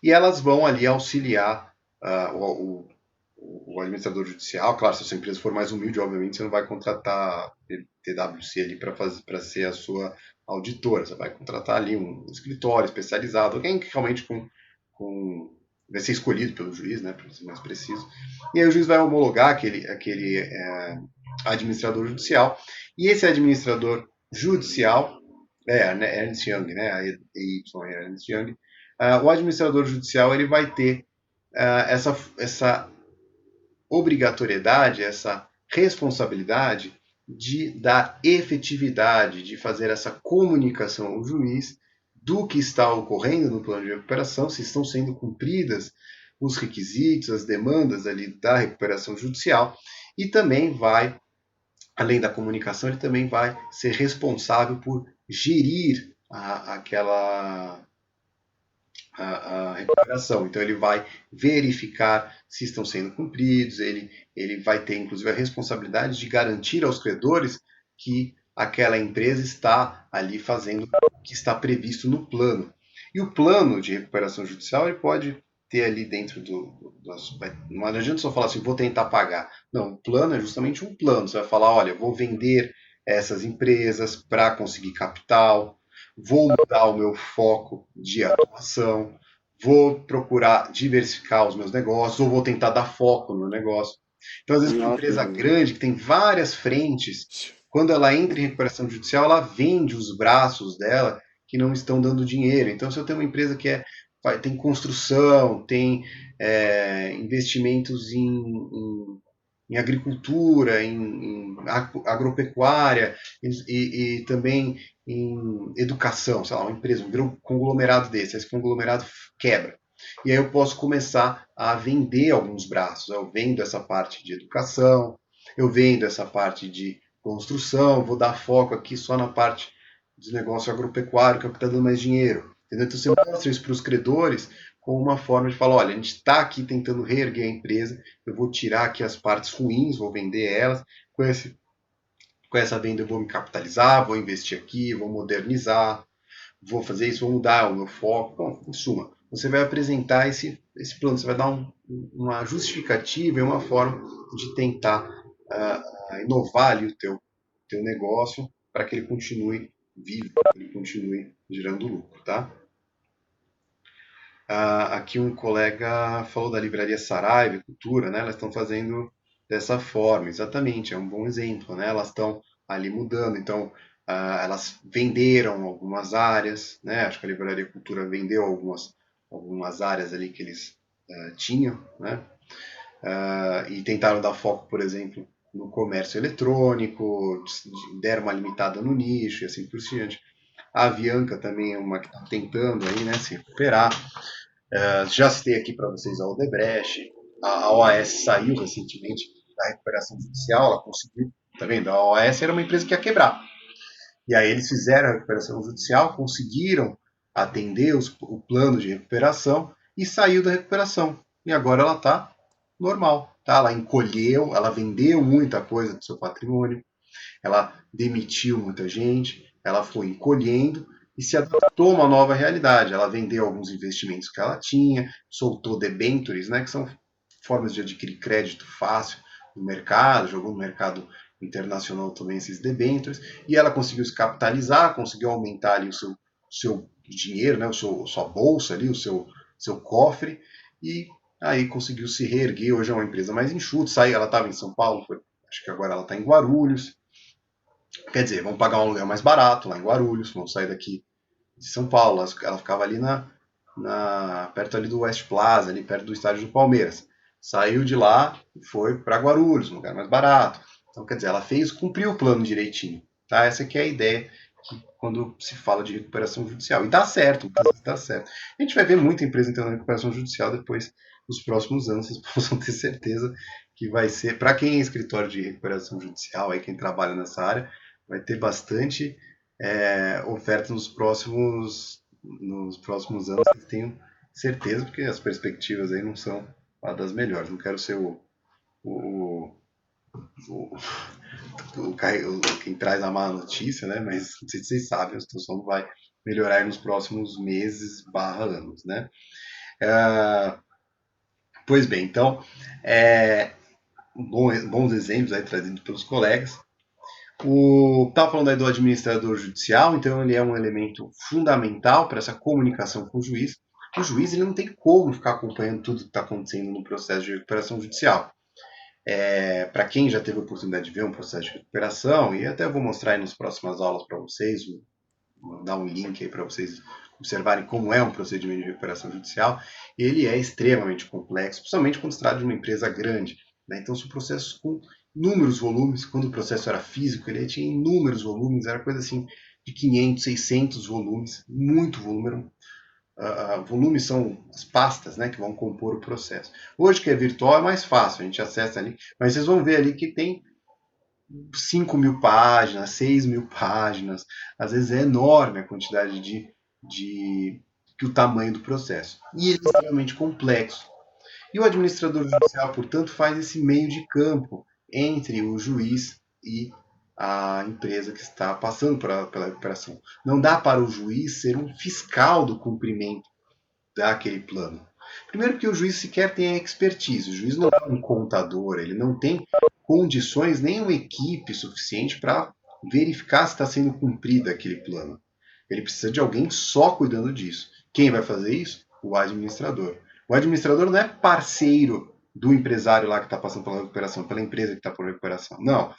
E elas vão ali auxiliar o administrador judicial. Claro, se a sua empresa for mais humilde, obviamente você não vai contratar TWC ali para ser a sua auditora. Você vai contratar ali um escritório especializado, alguém que realmente vai ser escolhido pelo juiz, né, para ser mais preciso. E aí o juiz vai homologar aquele administrador judicial. E esse administrador judicial Ernst Young, né? A EY é Ernst Young. O administrador judicial ele vai ter essa obrigatoriedade, essa responsabilidade de dar efetividade, de fazer essa comunicação ao juiz do que está ocorrendo no plano de recuperação, se estão sendo cumpridas os requisitos, as demandas ali da recuperação judicial, e também vai, além da comunicação, ele também vai ser responsável por gerir a recuperação. Então ele vai verificar se estão sendo cumpridos, ele vai ter inclusive a responsabilidade de garantir aos credores que aquela empresa está ali fazendo o que está previsto no plano. E o plano de recuperação judicial ele pode ter ali dentro não adianta só falar assim, vou tentar pagar. Não, o plano é justamente um plano. Você vai falar, olha, vou vender essas empresas para conseguir capital, vou mudar o meu foco de atuação, vou procurar diversificar os meus negócios, ou vou tentar dar foco no meu negócio. Então, às vezes, uma empresa grande que tem várias frentes, quando ela entra em recuperação judicial, ela vende os braços dela que não estão dando dinheiro. Então, se eu tenho uma empresa que tem construção, tem investimentos em agricultura, em agropecuária e também em educação, sei lá, uma empresa, um conglomerado desse, esse conglomerado quebra. E aí eu posso começar a vender alguns braços. Eu vendo essa parte de educação, eu vendo essa parte de construção, vou dar foco aqui só na parte de negócio agropecuário, que é o que está dando mais dinheiro. Entendeu? Então você mostra isso para os credores como uma forma de falar, olha, a gente está aqui tentando reerguer a empresa, eu vou tirar aqui as partes ruins, vou vender elas, com essa venda eu vou me capitalizar, vou investir aqui, vou modernizar, vou fazer isso, vou mudar o meu foco. Bom, em suma, você vai apresentar esse plano, você vai dar uma justificativa e uma forma de tentar inovar ali o teu negócio para que ele continue vivo, que ele continue gerando lucro, tá? Aqui um colega falou da livraria Saraiva Cultura, né? Elas estão fazendo dessa forma, exatamente, é um bom exemplo, né? Elas estão ali mudando, então elas venderam algumas áreas, né? Acho que a livraria Cultura vendeu algumas áreas ali que eles tinham, né? E tentaram dar foco, por exemplo, no comércio eletrônico, deram uma limitada no nicho e assim por diante. A Avianca também é uma que está tentando aí, né, se recuperar. Já citei aqui para vocês a Odebrecht, a OAS saiu recentemente da recuperação judicial, ela conseguiu, tá vendo? A OAS era uma empresa que ia quebrar. E aí eles fizeram a recuperação judicial, conseguiram atender o plano de recuperação e saiu da recuperação. E agora ela está normal, tá? Ela encolheu, ela vendeu muita coisa do seu patrimônio, ela demitiu muita gente, ela foi encolhendo e se adaptou a uma nova realidade. Ela vendeu alguns investimentos que ela tinha, soltou debentures, né, que são formas de adquirir crédito fácil no mercado, jogou no mercado internacional também esses debentures, e ela conseguiu se capitalizar, conseguiu aumentar ali o seu dinheiro, né, sua bolsa ali, o seu cofre, e aí conseguiu se reerguer. Hoje é uma empresa mais enxuta, ela estava em São Paulo, acho que agora ela está em Guarulhos. Quer dizer, vão pagar um aluguel mais barato lá em Guarulhos, vão sair daqui de São Paulo. Ela ficava ali perto ali do West Plaza, ali perto do estádio do Palmeiras. Saiu de lá e foi para Guarulhos, um lugar mais barato. Então, quer dizer, ela cumpriu o plano direitinho. Tá? Essa aqui é a ideia quando se fala de recuperação judicial. E dá certo, dá certo. A gente vai ver muita empresa entrando na recuperação judicial depois, nos próximos anos, vocês possam ter certeza que vai ser, para quem é escritório de recuperação judicial, aí quem trabalha nessa área, vai ter bastante oferta nos próximos anos, eu tenho certeza, porque as perspectivas aí não são das melhores. Não quero ser quem traz a má notícia, né? Mas não sei se vocês sabem, a situação vai melhorar nos próximos meses / anos, né? Pois bem, então, bons exemplos aí trazidos pelos colegas. Estava falando aí do administrador judicial, então ele é um elemento fundamental para essa comunicação com o juiz. O juiz ele não tem como ficar acompanhando tudo que está acontecendo no processo de recuperação judicial. Para quem já teve a oportunidade de ver um processo de recuperação, e até eu vou mostrar aí nas próximas aulas para vocês, vou dar um link aí para vocês observarem como é um procedimento de recuperação judicial, ele é extremamente complexo, principalmente quando se trata de uma empresa grande. Né? Então, são processos com inúmeros volumes. Quando o processo era físico, ele tinha inúmeros volumes, era coisa assim de 500, 600 volumes, muito volume. Volumes são as pastas, né, que vão compor o processo. Hoje que é virtual é mais fácil, a gente acessa ali, mas vocês vão ver ali que tem 5.000 páginas, 6.000 páginas, às vezes é enorme a quantidade que o tamanho do processo. E ele é extremamente complexo. E o administrador judicial, portanto, faz esse meio de campo entre o juiz e a empresa que está passando pela recuperação. Não dá para o juiz ser um fiscal do cumprimento daquele plano. Primeiro porque o juiz sequer tem a expertise, o juiz não é um contador, ele não tem condições nem uma equipe suficiente para verificar se está sendo cumprido aquele plano. Ele precisa de alguém só cuidando disso. Quem vai fazer isso? O administrador. O administrador não é parceiro do empresário lá que está passando pela recuperação, pela empresa que está por recuperação. Não.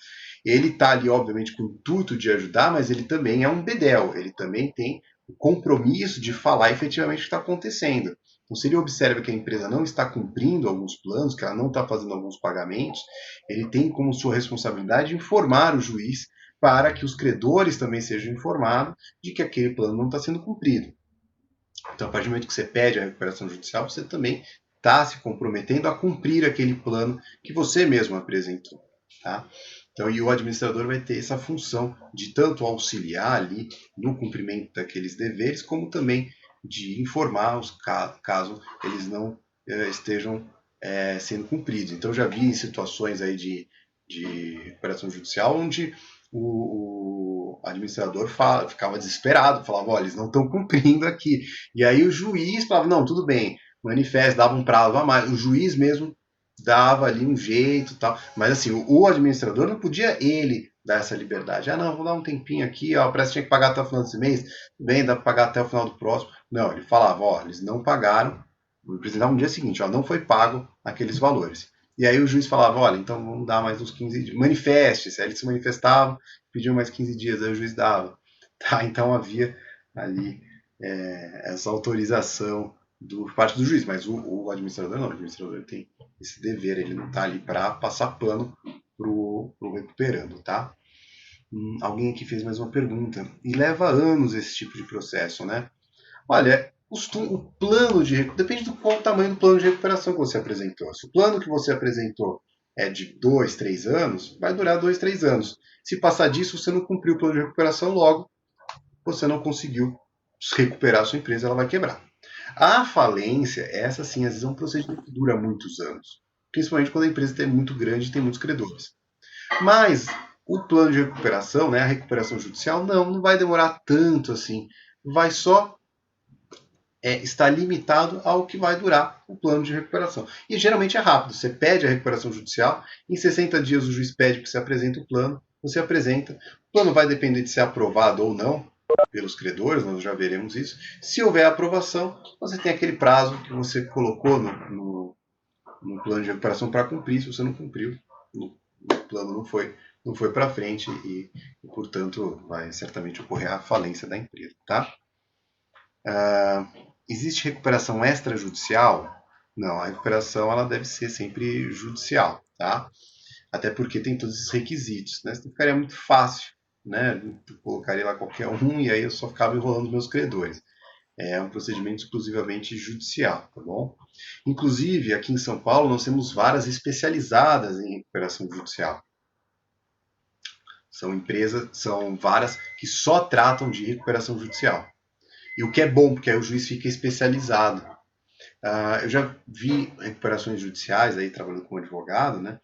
Ele está ali, obviamente, com o intuito de ajudar, mas ele também é um bedel. Ele também tem o compromisso de falar efetivamente o que está acontecendo. Então, se ele observa que a empresa não está cumprindo alguns planos, que ela não está fazendo alguns pagamentos, ele tem como sua responsabilidade informar o juiz para que os credores também sejam informados de que aquele plano não está sendo cumprido. Então, a partir do momento que você pede a recuperação judicial, você também está se comprometendo a cumprir aquele plano que você mesmo apresentou. Tá? Então, e o administrador vai ter essa função de tanto auxiliar ali no cumprimento daqueles deveres, como também de informar os caso eles não estejam sendo cumpridos. Então, já vi situações aí de recuperação judicial onde o administrador ficava desesperado, falava, olha, eles não estão cumprindo aqui. E aí o juiz falava, não, tudo bem, manifesta, dava um prazo a mais. O juiz mesmo dava ali um jeito e tal. Mas assim, o administrador não podia ele dar essa liberdade. Ah, não, vou dar um tempinho aqui, ó, parece que tinha que pagar até o final desse mês. Tudo bem, dá para pagar até o final do próximo. Não, ele falava, ó, eles não pagaram, apresentava no dia seguinte, ó, não foi pago aqueles valores. E aí o juiz falava, olha, então vamos dar mais uns 15 dias. Manifeste-se. Aí eles se manifestavam, pediam mais 15 dias, aí o juiz dava. Tá? Então havia ali essa autorização por parte do juiz, mas o administrador não. O administrador tem esse dever, ele não está ali para passar pano pro recuperando, tá? Alguém aqui fez mais uma pergunta. E leva anos esse tipo de processo, né? Olha, o plano de recuperação, depende do qual o tamanho do plano de recuperação que você apresentou. Se o plano que você apresentou é de 2, 3 anos, vai durar 2, 3 anos. Se passar disso, você não cumpriu o plano de recuperação, logo você não conseguiu recuperar a sua empresa, ela vai quebrar. A falência, essa sim, às vezes é um procedimento que dura muitos anos. Principalmente quando a empresa é muito grande e tem muitos credores. Mas o plano de recuperação, né, a recuperação judicial, não vai demorar tanto assim. Vai só está limitado ao que vai durar o plano de recuperação. E geralmente é rápido. Você pede a recuperação judicial, em 60 dias o juiz pede que você apresente o plano, você apresenta. O plano vai depender de ser aprovado ou não pelos credores, nós já veremos isso. Se houver aprovação, você tem aquele prazo que você colocou no plano de recuperação para cumprir. Se você não cumpriu, o plano não foi para frente e, portanto, vai certamente ocorrer a falência da empresa, tá? Existe recuperação extrajudicial? Não, a recuperação ela deve ser sempre judicial, tá? Até porque tem todos esses requisitos, né? Senão ficaria muito fácil, né? Eu colocaria lá qualquer um e aí eu só ficava enrolando meus credores. É um procedimento exclusivamente judicial, tá bom? Inclusive, aqui em São Paulo, nós temos varas especializadas em recuperação judicial. São varas que só tratam de recuperação judicial. E o que é bom, porque aí o juiz fica especializado. Eu já vi recuperações judiciais, aí trabalhando como advogado, né?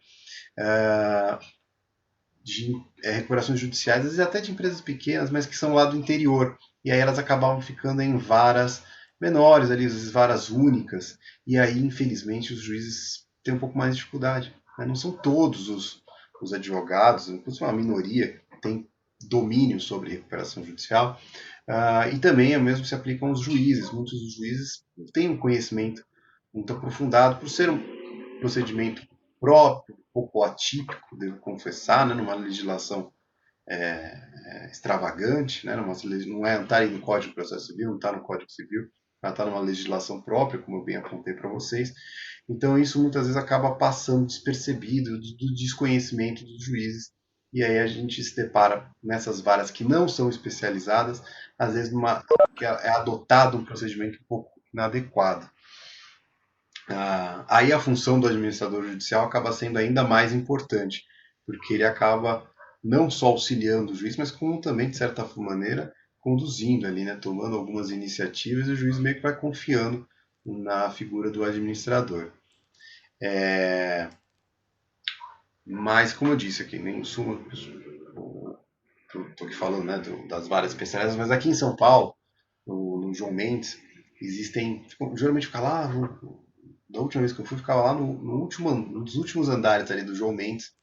De recuperações judiciais, às vezes até de empresas pequenas, mas que são lá do interior. E aí elas acabavam ficando em varas menores, ali, às vezes varas únicas. E aí, infelizmente, os juízes têm um pouco mais de dificuldade. Né? Não são todos os advogados, inclusive uma minoria, tem domínio sobre recuperação judicial. E também o mesmo se aplica aos juízes. Muitos dos juízes têm um conhecimento muito aprofundado, por ser um procedimento próprio, um pouco atípico, devo confessar, né, numa legislação extravagante, né, não está aí no Código de Processo Civil, não está no Código Civil, ela está numa legislação própria, como eu bem apontei para vocês. Então isso muitas vezes acaba passando despercebido do desconhecimento dos juízes. E aí a gente se depara nessas varas que não são especializadas, às vezes que é adotado um procedimento um pouco inadequado. Aí a função do administrador judicial acaba sendo ainda mais importante, porque ele acaba não só auxiliando o juiz, mas como também, de certa maneira, conduzindo ali, né, tomando algumas iniciativas, e o juiz meio que vai confiando na figura do administrador. Mas, como eu disse aqui, em suma, estou aqui falando, né, das várias especialidades, mas aqui em São Paulo, no João Mendes, existem, geralmente fica lá, da última vez que eu fui, ficava lá num dos últimos andares ali do João Mendes,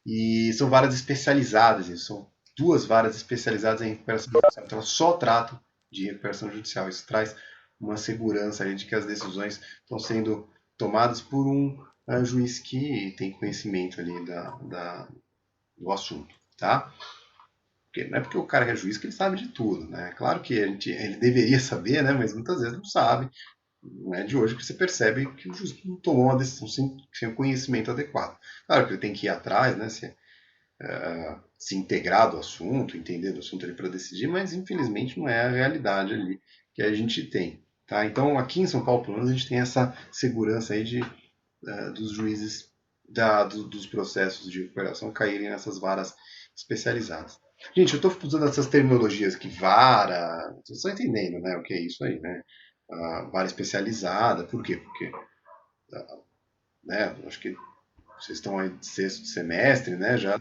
e são varas especializadas, são 2 varas especializadas em recuperação judicial, então elas só tratam de recuperação judicial. Isso traz uma segurança ali de que as decisões estão sendo tomadas por um juiz que tem conhecimento ali do assunto, tá? Porque não é porque o cara é juiz que ele sabe de tudo, né? Claro que ele deveria saber, né? Mas muitas vezes não sabe. Não é de hoje que você percebe que o juiz não tomou uma decisão sem o conhecimento adequado. Claro que ele tem que ir atrás, né? Se integrar do assunto, entender do assunto ali para decidir, mas infelizmente não é a realidade ali que a gente tem. Tá? Então aqui em São Paulo, pelo menos, a gente tem essa segurança aí dos juízes dos processos de recuperação caírem nessas varas especializadas. Gente, eu estou usando essas terminologias aqui, vara, vocês estão entendendo, né, o que é isso aí, né? Vara especializada, por quê? Porque, né, acho que vocês estão aí de 6º semestre, né, já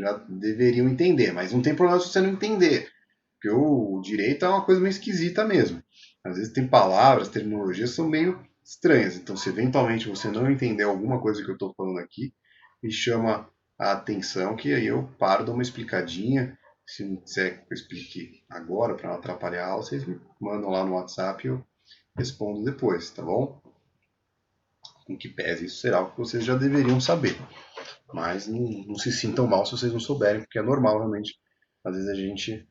já deveriam entender, mas não tem problema se você não entender, porque o direito é uma coisa meio esquisita mesmo. Às vezes tem palavras, terminologias que são meio estranhas, então se eventualmente você não entender alguma coisa que eu estou falando aqui, me chama a atenção que aí eu paro, dou uma explicadinha. Se não quiser que eu explique agora para não atrapalhar a aula, vocês me mandam lá no WhatsApp e eu respondo depois, tá bom? Com que pese, isso será o que vocês já deveriam saber. Mas não se sintam mal se vocês não souberem, porque é normal realmente. Às vezes a gente,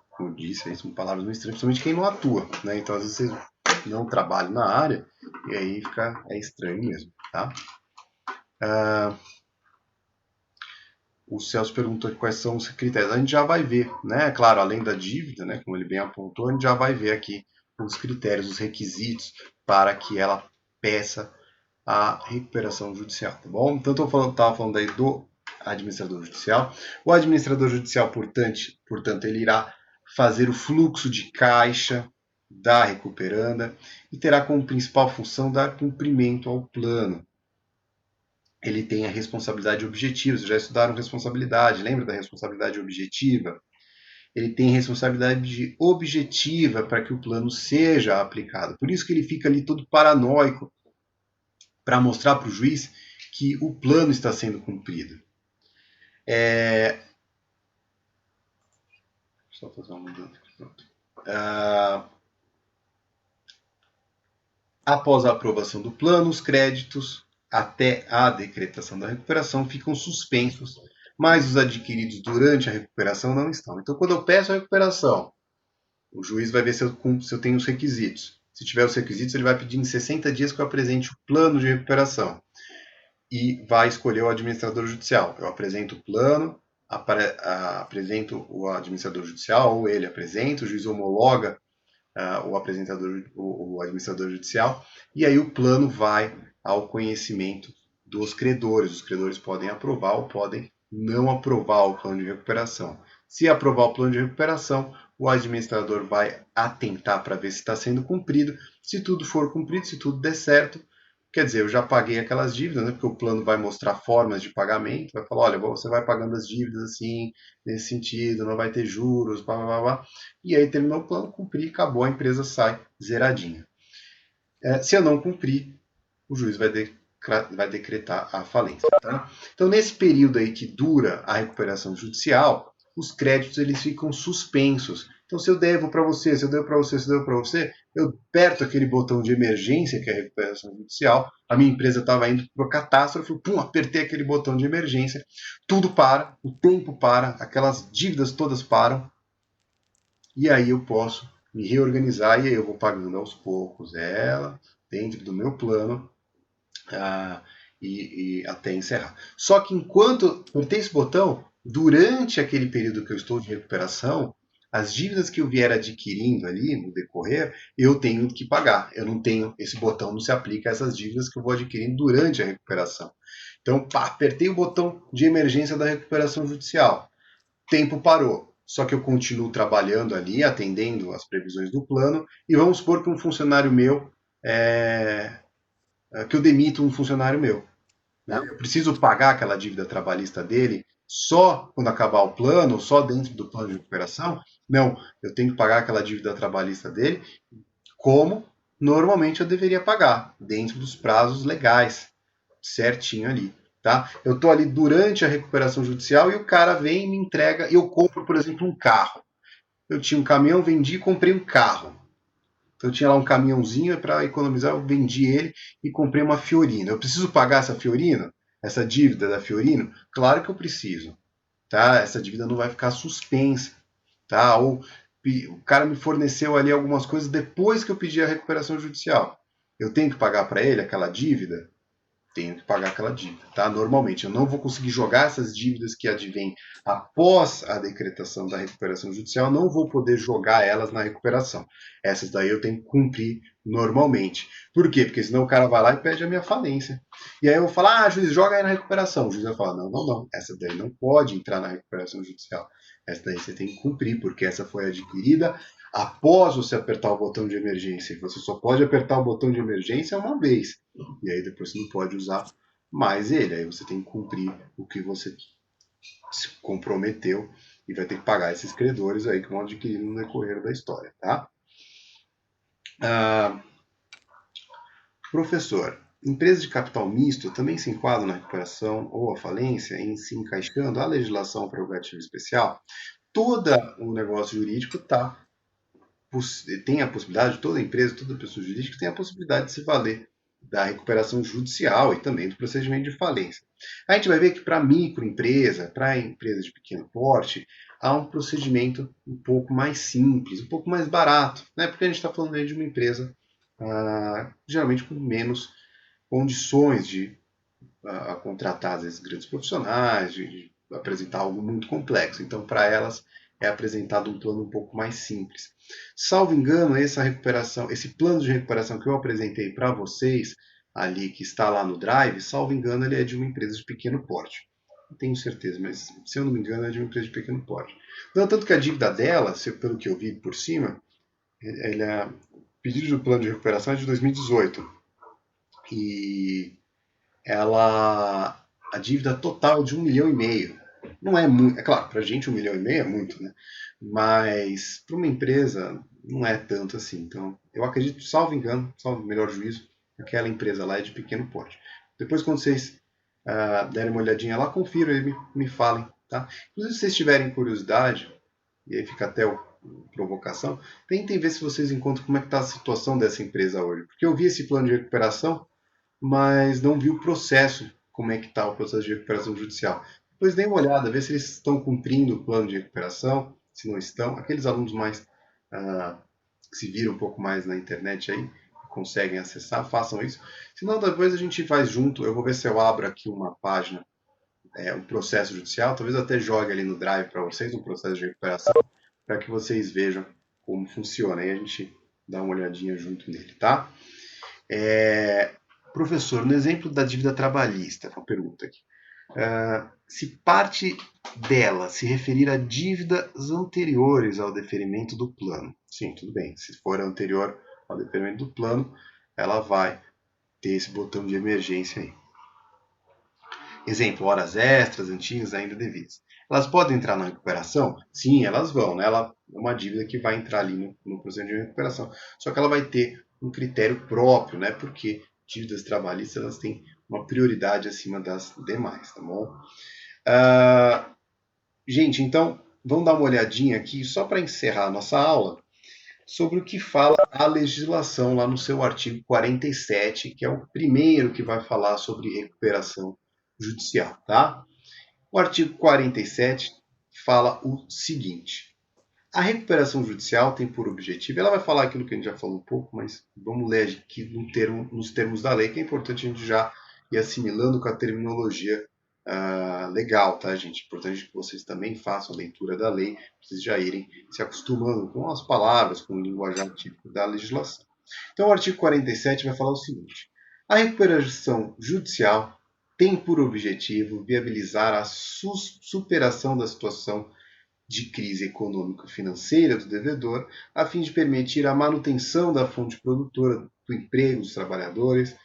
como disse, são palavras muito estranhas, principalmente quem não atua, né? Então às vezes vocês não trabalham na área e aí é estranho mesmo, tá? O Celso perguntou quais são os critérios. A gente já vai ver, né? Claro, além da dívida, né? Como ele bem apontou, a gente já vai ver aqui os critérios, os requisitos para que ela peça a recuperação judicial, tá bom? Então, eu estava falando aí do administrador judicial. O administrador judicial, portanto, ele irá fazer o fluxo de caixa da recuperanda e terá como principal função dar cumprimento ao plano. Ele tem a responsabilidade objetiva. Vocês já estudaram responsabilidade, lembra da responsabilidade objetiva? Ele tem responsabilidade objetiva para que o plano seja aplicado. Por isso que ele fica ali todo paranoico para mostrar para o juiz que o plano está sendo cumprido. Só fazer uma mudança aqui, pronto. Após a aprovação do plano, os créditos até a decretação da recuperação ficam suspensos, mas os adquiridos durante a recuperação não estão. Então, quando eu peço a recuperação, o juiz vai ver se eu tenho os requisitos. Se tiver os requisitos, ele vai pedir em 60 dias que eu apresente o plano de recuperação. E vai escolher o administrador judicial. Eu apresento o plano, apresento o administrador judicial, ou ele apresenta, o juiz homologa o administrador judicial, e aí o plano vai ao conhecimento dos credores. Os credores podem aprovar ou podem não aprovar o plano de recuperação. Se aprovar o plano de recuperação, o administrador vai atentar para ver se está sendo cumprido. Se tudo for cumprido, se tudo der certo, quer dizer, eu já paguei aquelas dívidas, né, porque o plano vai mostrar formas de pagamento, vai falar, olha, você vai pagando as dívidas assim, nesse sentido, não vai ter juros, blá, blá, blá. E aí terminou o plano, cumpri, acabou, a empresa sai zeradinha. Se eu não cumprir, o juiz vai decretar a falência. Tá? Então, nesse período aí que dura a recuperação judicial, os créditos eles ficam suspensos. Então, se eu devo para você, se eu devo para você, se eu devo para você, eu aperto aquele botão de emergência, que é a recuperação judicial, a minha empresa estava indo para catástrofe, pum, apertei aquele botão de emergência, tudo para, o tempo para, aquelas dívidas todas param, e aí eu posso me reorganizar, e aí eu vou pagando aos poucos ela, dentro do meu plano, e até encerrar. Só que enquanto apertei esse botão, durante aquele período que eu estou de recuperação, as dívidas que eu vier adquirindo ali no decorrer, eu tenho que pagar. Eu não tenho, esse botão não se aplica a essas dívidas que eu vou adquirindo durante a recuperação. Então, apertei o botão de emergência da recuperação judicial. Tempo parou. Só que eu continuo trabalhando ali, atendendo as previsões do plano, e vamos supor que um funcionário meu, que eu demito um funcionário meu. Né? Eu preciso pagar aquela dívida trabalhista dele só quando acabar o plano, só dentro do plano de recuperação? Não, eu tenho que pagar aquela dívida trabalhista dele como normalmente eu deveria pagar, dentro dos prazos legais, certinho ali. Tá? Eu estou ali durante a recuperação judicial e o cara vem e me entrega, eu compro, por exemplo, um carro. Eu tinha um caminhão, vendi e comprei um carro. Então eu tinha lá um caminhãozinho para economizar, eu vendi ele e comprei uma Fiorino. Eu preciso pagar essa Fiorino? Essa dívida da Fiorino? Claro que eu preciso. Tá? Essa dívida não vai ficar suspensa. Tá? Ou o cara me forneceu ali algumas coisas depois que eu pedi a recuperação judicial. Eu tenho que pagar para ele aquela dívida? Tenho que pagar aquela dívida, tá? Normalmente, eu não vou conseguir jogar essas dívidas que advêm após a decretação da recuperação judicial, não vou poder jogar elas na recuperação. Essas daí eu tenho que cumprir normalmente. Por quê? Porque senão o cara vai lá e pede a minha falência. E aí eu vou falar, juiz, joga aí na recuperação. O juiz vai falar, não, essa daí não pode entrar na recuperação judicial. Essa daí você tem que cumprir, porque essa foi adquirida após você apertar o botão de emergência. Você só pode apertar o botão de emergência uma vez. E aí depois você não pode usar mais ele. Aí você tem que cumprir o que você se comprometeu e vai ter que pagar esses credores aí que vão adquirir no decorrer da história, tá? Professor, empresas de capital misto também se enquadram na recuperação ou a falência em se encaixando a legislação prerrogativa especial? Todo o negócio jurídico tem a possibilidade, toda empresa, toda pessoa jurídica tem a possibilidade de se valer da recuperação judicial e também do procedimento de falência. A gente vai ver que para microempresa, para empresas de pequeno porte, há um procedimento um pouco mais simples, um pouco mais barato, né? Porque a gente está falando aí de uma empresa geralmente com menos condições de contratar, às vezes, grandes profissionais, de apresentar algo muito complexo. Então, para elas, é apresentado um plano um pouco mais simples. Salvo engano, esse plano de recuperação que eu apresentei para vocês, ali que está lá no Drive, salvo engano, ele é de uma empresa de pequeno porte. Não tenho certeza, mas se eu não me engano, é de uma empresa de pequeno porte. Não, tanto que a dívida dela, pelo que eu vi por cima, o pedido do plano de recuperação é de 2018. E a dívida total é de 1,5 milhão. Não é muito, é claro, para a gente 1,5 milhão é muito, né? Mas para uma empresa não é tanto assim. Então, eu acredito, salvo engano, salvo melhor juízo, aquela empresa lá é de pequeno porte. Depois, quando vocês derem uma olhadinha lá, confiram e me falem, tá? Inclusive, se vocês tiverem curiosidade, e aí fica até provocação, tentem ver se vocês encontram como é que está a situação dessa empresa hoje. Porque eu vi esse plano de recuperação, mas não vi o processo, como é que está o processo de recuperação judicial. Depois dê uma olhada, vê se eles estão cumprindo o plano de recuperação, se não estão. Aqueles alunos mais que se viram um pouco mais na internet aí, conseguem acessar, façam isso. Se não, depois a gente faz junto. Eu vou ver se eu abro aqui uma página, um processo judicial, talvez até jogue ali no Drive para vocês um processo de recuperação, para que vocês vejam como funciona. Aí a gente dá uma olhadinha junto nele, tá? Professor, no exemplo da dívida trabalhista, uma pergunta aqui. Se parte dela se referir a dívidas anteriores ao deferimento do plano, sim, tudo bem. Se for anterior ao deferimento do plano, ela vai ter esse botão de emergência aí. Exemplo, horas extras, antigas, ainda devidas. Elas podem entrar na recuperação? Sim, elas vão, né? Ela é uma dívida que vai entrar ali no procedimento de recuperação. Só que ela vai ter um critério próprio, né? Porque dívidas trabalhistas elas têm uma prioridade acima das demais, tá bom? Gente, então, vamos dar uma olhadinha aqui, só para encerrar a nossa aula, sobre o que fala a legislação lá no seu artigo 47, que é o primeiro que vai falar sobre recuperação judicial, tá? O artigo 47 fala o seguinte: a recuperação judicial tem por objetivo, ela vai falar aquilo que a gente já falou um pouco, mas vamos ler aqui nos termos da lei, que é importante a gente já ir assimilando com a terminologia legal, tá, gente? Importante que vocês também façam a leitura da lei, para vocês já irem se acostumando com as palavras, com o linguajar típico da legislação. Então, o artigo 47 vai falar o seguinte: a recuperação judicial tem por objetivo viabilizar a superação da situação de crise econômico-financeira do devedor, a fim de permitir a manutenção da fonte produtora do emprego dos trabalhadores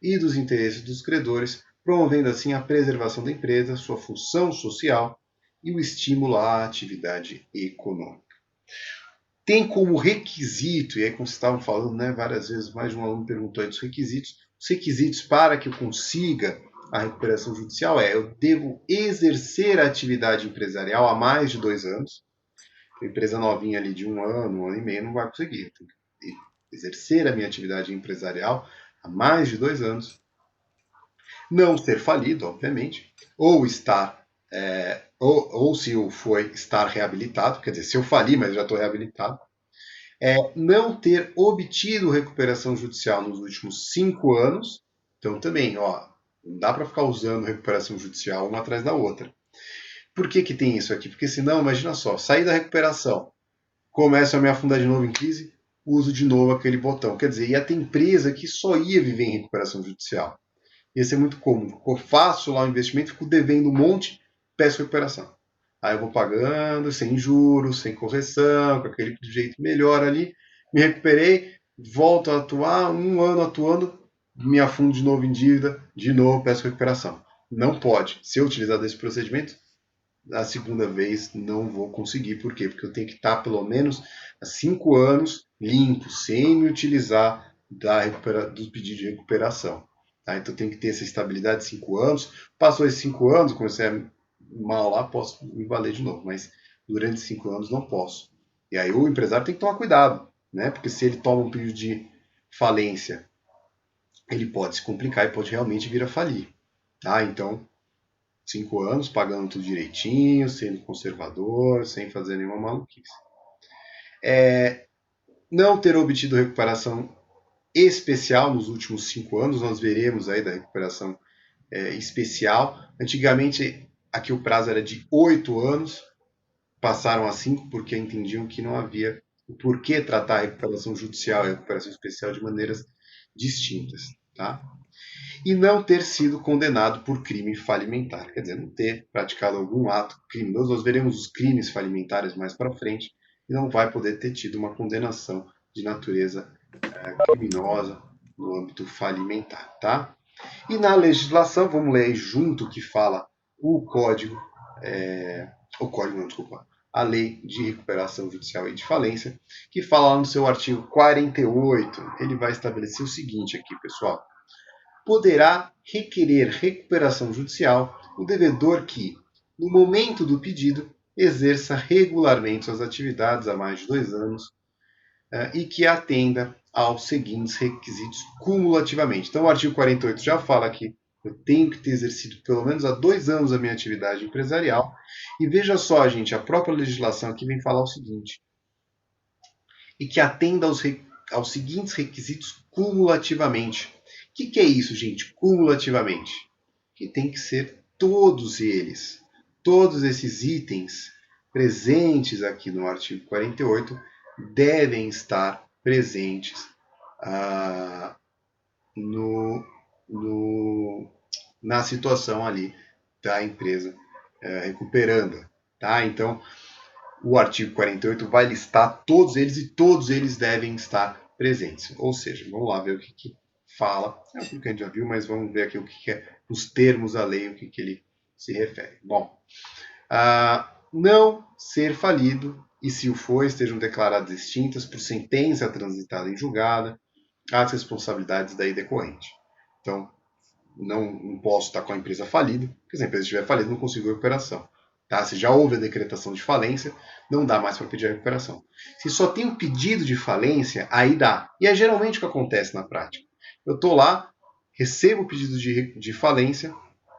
e dos interesses dos credores, promovendo assim a preservação da empresa, sua função social e o estímulo à atividade econômica. Tem como requisito, e aí como vocês estavam falando, né, várias vezes, mais de um aluno perguntou aí dos requisitos, os requisitos para que eu consiga a recuperação judicial eu devo exercer a atividade empresarial há mais de 2 anos. A empresa novinha ali de 1 ano, 1 ano e meio, não vai conseguir. Eu tenho que exercer a minha atividade empresarial há mais de 2 anos. Não ser falido, obviamente, ou estar, ou se eu for estar reabilitado, quer dizer, se eu falir, mas já estou reabilitado, não ter obtido recuperação judicial nos últimos 5 anos, então também, não dá para ficar usando recuperação judicial uma atrás da outra. Por que tem isso aqui? Porque senão, imagina só, sair da recuperação, começo a me afundar de novo em crise, uso de novo aquele botão. Quer dizer, ia ter empresa que só ia viver em recuperação judicial. Ia ser muito comum. Eu faço lá o investimento, fico devendo um monte, peço recuperação. Aí eu vou pagando, sem juros, sem correção, com aquele jeito melhor ali. Me recuperei, volto a atuar, 1 ano atuando, me afundo de novo em dívida, de novo peço recuperação. Não pode. Se eu utilizar desse procedimento, a segunda vez não vou conseguir. Por quê? Porque eu tenho que estar pelo menos há 5 anos limpo, sem me utilizar dos pedidos de recuperação. Tá? Então tem que ter essa estabilidade de 5 anos. Passou esses 5 anos, comecei a mal lá, posso me valer de novo, mas durante 5 anos não posso. E aí o empresário tem que tomar cuidado, né? Porque se ele toma um pedido de falência, ele pode se complicar e pode realmente vir a falir. Tá? Então, 5 anos pagando tudo direitinho, sendo conservador, sem fazer nenhuma maluquice. Não ter obtido recuperação especial nos últimos 5 anos, nós veremos aí da recuperação especial. Antigamente, aqui o prazo era de 8 anos, passaram a 5 porque entendiam que não havia o porquê tratar a recuperação judicial e a recuperação especial de maneiras distintas. Tá? E não ter sido condenado por crime falimentar, quer dizer, não ter praticado algum ato criminoso. Nós veremos os crimes falimentares mais para frente e não vai poder ter tido uma condenação de natureza criminosa no âmbito falimentar, tá? E na legislação, vamos ler aí junto que fala a Lei de Recuperação Judicial e de Falência, que fala lá no seu artigo 48, ele vai estabelecer o seguinte aqui, pessoal. Poderá requerer recuperação judicial o devedor que, no momento do pedido, exerça regularmente suas atividades há mais de 2 anos e que atenda aos seguintes requisitos cumulativamente. Então, o artigo 48 já fala que eu tenho que ter exercido pelo menos há 2 anos a minha atividade empresarial. E veja só, gente, a própria legislação aqui vem falar o seguinte: e que atenda aos seguintes requisitos cumulativamente. O que é isso, gente? Cumulativamente. Que tem que ser todos eles, todos esses itens presentes aqui no artigo 48 devem estar presentes na situação ali da empresa recuperando. Tá? Então, o artigo 48 vai listar todos eles e todos eles devem estar presentes. Ou seja, vamos lá ver o que fala. É aquilo que a gente já viu, mas vamos ver aqui o que é os termos da lei, o que ele se refere. Bom, não ser falido e, se o for, estejam declaradas extintas por sentença transitada em julgada as responsabilidades daí decorrente. Então, não posso estar com a empresa falida, porque se a empresa estiver falida, não consigo recuperação. Tá? Se já houve a decretação de falência, não dá mais para pedir a recuperação. Se só tem um pedido de falência, aí dá. E é geralmente o que acontece na prática. Eu estou lá, recebo o pedido de falência,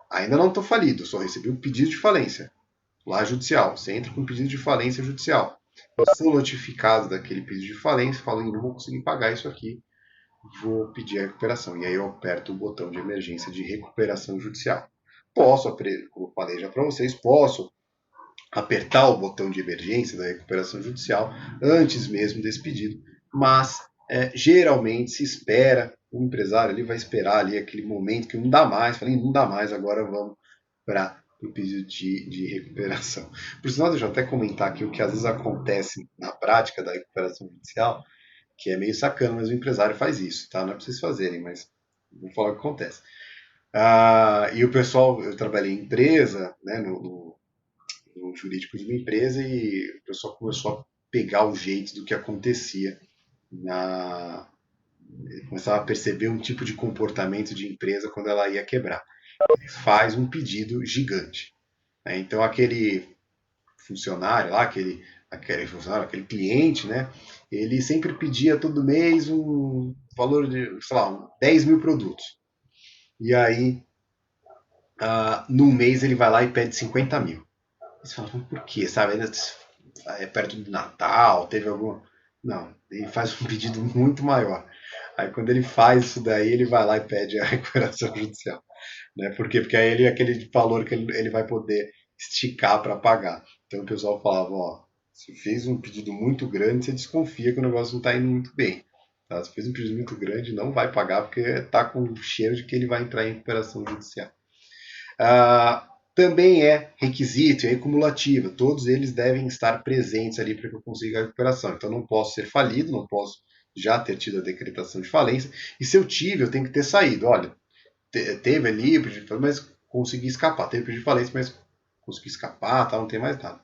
ainda não estou falido, só recebi o pedido de falência. Lá judicial, você entra com um pedido de falência judicial. Eu sou notificado daquele pedido de falência, falo, não vou conseguir pagar isso aqui, vou pedir a recuperação. E aí eu aperto o botão de emergência de recuperação judicial. Posso, como eu falei já para vocês, posso apertar o botão de emergência da recuperação judicial antes mesmo desse pedido, mas geralmente se espera, o empresário ele vai esperar ali aquele momento que não dá mais, falei, não dá mais, agora vamos para o pedido de recuperação. Por sinal, deixa eu até comentar aqui o que às vezes acontece na prática da recuperação judicial, que é meio sacana, mas o empresário faz isso, tá? Não é para vocês fazerem, mas vou falar o que acontece. E o pessoal, eu trabalhei em empresa, né, no jurídico de uma empresa, e o pessoal começou a pegar o jeito do que acontecia. Começava a perceber um tipo de comportamento de empresa quando ela ia quebrar. Ele faz um pedido gigante. Né? Então aquele funcionário lá, aquele cliente, né, ele sempre pedia todo mês um valor de, sei lá, 10 mil produtos. E aí, num mês ele vai lá e pede 50 mil. Você fala, por quê? Sabe? É perto do Natal, teve algum... Não, ele faz um pedido muito maior. Aí quando ele faz isso daí, ele vai lá e pede a recuperação judicial. Né? Por quê? Porque aí ele é aquele valor que ele vai poder esticar para pagar. Então o pessoal falava, ó, se fez um pedido muito grande, você desconfia que o negócio não está indo muito bem. Tá? Se fez um pedido muito grande, não vai pagar, porque está com o cheiro de que ele vai entrar em recuperação judicial. Também é requisito, é cumulativo. Todos eles devem estar presentes ali para que eu consiga a recuperação. Então não posso ser falido, não posso já ter tido a decretação de falência. E se eu tive, eu tenho que ter saído. Olha, teve ali, mas consegui escapar. Teve pedido de falência, mas conseguir escapar, tá? Não tem mais nada.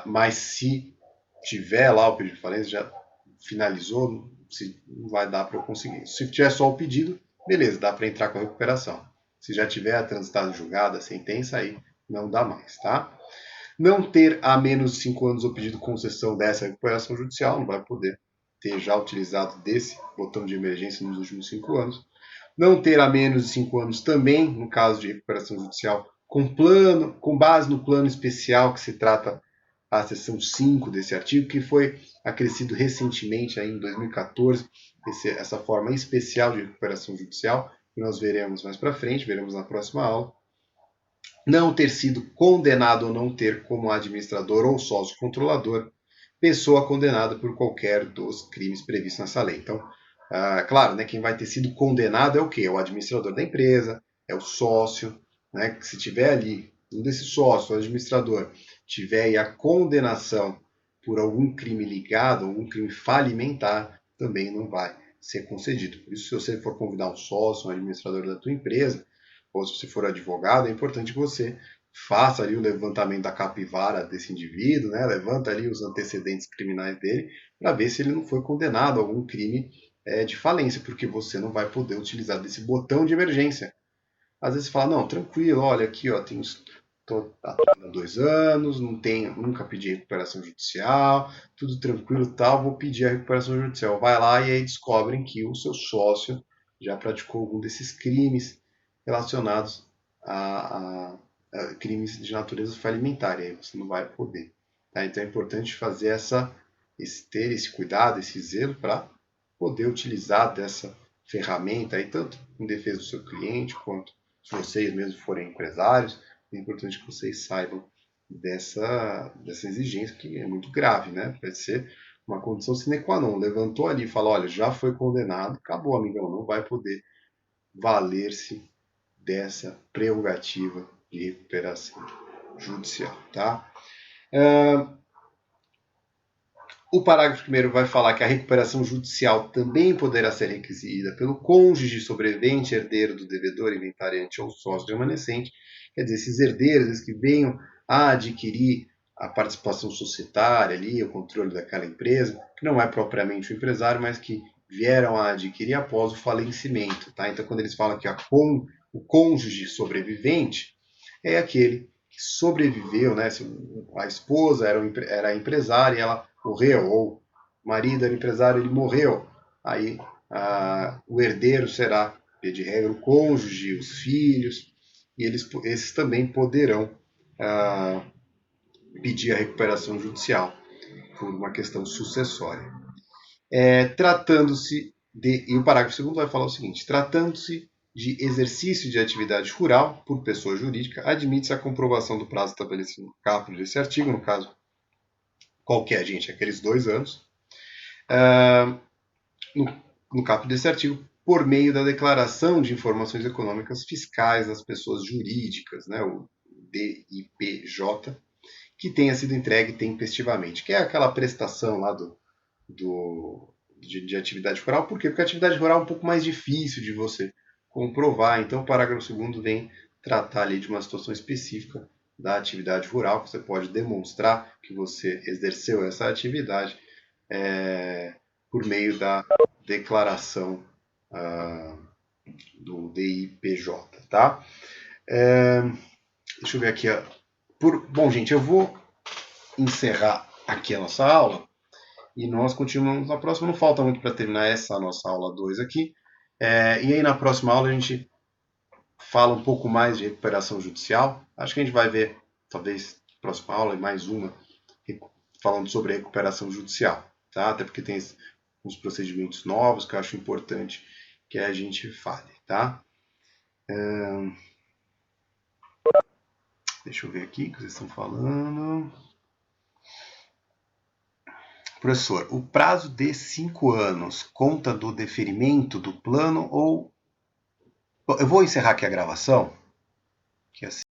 Mas se tiver lá o pedido de falência, já finalizou, não vai dar para eu conseguir. Se tiver só o pedido, beleza, dá para entrar com a recuperação. Se já tiver transitado julgada a sentença, aí não dá mais, tá? Não ter há menos de 5 anos o pedido de concessão dessa recuperação judicial, não vai poder ter já utilizado desse botão de emergência nos últimos 5 anos. Não ter há menos de 5 anos também, no caso de recuperação judicial, com base no plano especial que se trata a seção 5 desse artigo, que foi acrescido recentemente, aí em 2014, essa forma especial de recuperação judicial, que nós veremos mais para frente, veremos na próxima aula. Não ter sido condenado ou não ter como administrador ou sócio controlador pessoa condenada por qualquer dos crimes previstos nessa lei. Então, claro, né, quem vai ter sido condenado é o quê? É o administrador da empresa, é o sócio, né, que se tiver ali, um desses sócios, o administrador, tiver aí a condenação por algum crime ligado, algum crime falimentar, também não vai ser concedido. Por isso, se você for convidar um sócio, um administrador da tua empresa, ou se você for advogado, é importante que você faça ali o levantamento da capivara desse indivíduo, né? Levanta ali os antecedentes criminais dele, para ver se ele não foi condenado a algum crime de falência, porque você não vai poder utilizar desse botão de emergência. Às vezes você fala, não, tranquilo, olha aqui, ó, estou há 2 anos, nunca pedi recuperação judicial, tudo tranquilo e tal, vou pedir a recuperação judicial. Vai lá e aí descobrem que o seu sócio já praticou algum desses crimes relacionados a crimes de natureza falimentar, e aí você não vai poder. Tá? Então é importante fazer ter esse cuidado, esse zelo para poder utilizar dessa ferramenta, aí, tanto em defesa do seu cliente, quanto se vocês mesmos forem empresários, é importante que vocês saibam dessa exigência, que é muito grave, né? Pode ser uma condição sine qua non. Levantou ali e falou, olha, já foi condenado, acabou, amigão, não vai poder valer-se dessa prerrogativa de recuperação judicial, tá? O parágrafo 1º vai falar que a recuperação judicial também poderá ser requerida pelo cônjuge sobrevivente, herdeiro do devedor, inventariante ou sócio remanescente. Quer dizer, esses herdeiros, esses que venham a adquirir a participação societária ali, o controle daquela empresa, que não é propriamente o empresário, mas que vieram a adquirir após o falecimento, tá? Então, quando eles falam que o cônjuge sobrevivente é aquele que sobreviveu, né? Se a esposa era empresária e ela morreu, ou o marido era empresário e ele morreu, aí o herdeiro será, de regra, o cônjuge, os filhos, e esses também poderão pedir a recuperação judicial por uma questão sucessória. Tratando-se e o parágrafo 2º vai falar o seguinte, tratando-se de exercício de atividade rural por pessoa jurídica, admite-se a comprovação do prazo estabelecido no caput desse artigo, no caso, qualquer agente, aqueles 2 anos, no caput desse artigo, por meio da declaração de informações econômicas fiscais das pessoas jurídicas, né, o DIPJ, que tenha sido entregue tempestivamente, que é aquela prestação lá de atividade rural. Por quê? Porque a atividade rural é um pouco mais difícil de você comprovar. Então, o parágrafo 2º vem tratar ali de uma situação específica da atividade rural, que você pode demonstrar que você exerceu essa atividade por meio da declaração do DIPJ, tá? Deixa eu ver aqui. Bom, gente, eu vou encerrar aqui a nossa aula e nós continuamos na próxima. Não falta muito para terminar essa nossa aula 2 aqui. E aí na próxima aula a gente fala um pouco mais de recuperação judicial. Acho que a gente vai ver, talvez, na próxima aula, mais uma, falando sobre a recuperação judicial. Tá? Até porque tem uns procedimentos novos que eu acho importante que a gente fale. Tá? Deixa eu ver aqui o que vocês estão falando. Professor, o prazo de 5 anos conta do deferimento do plano ou... Eu vou encerrar aqui a gravação, que assim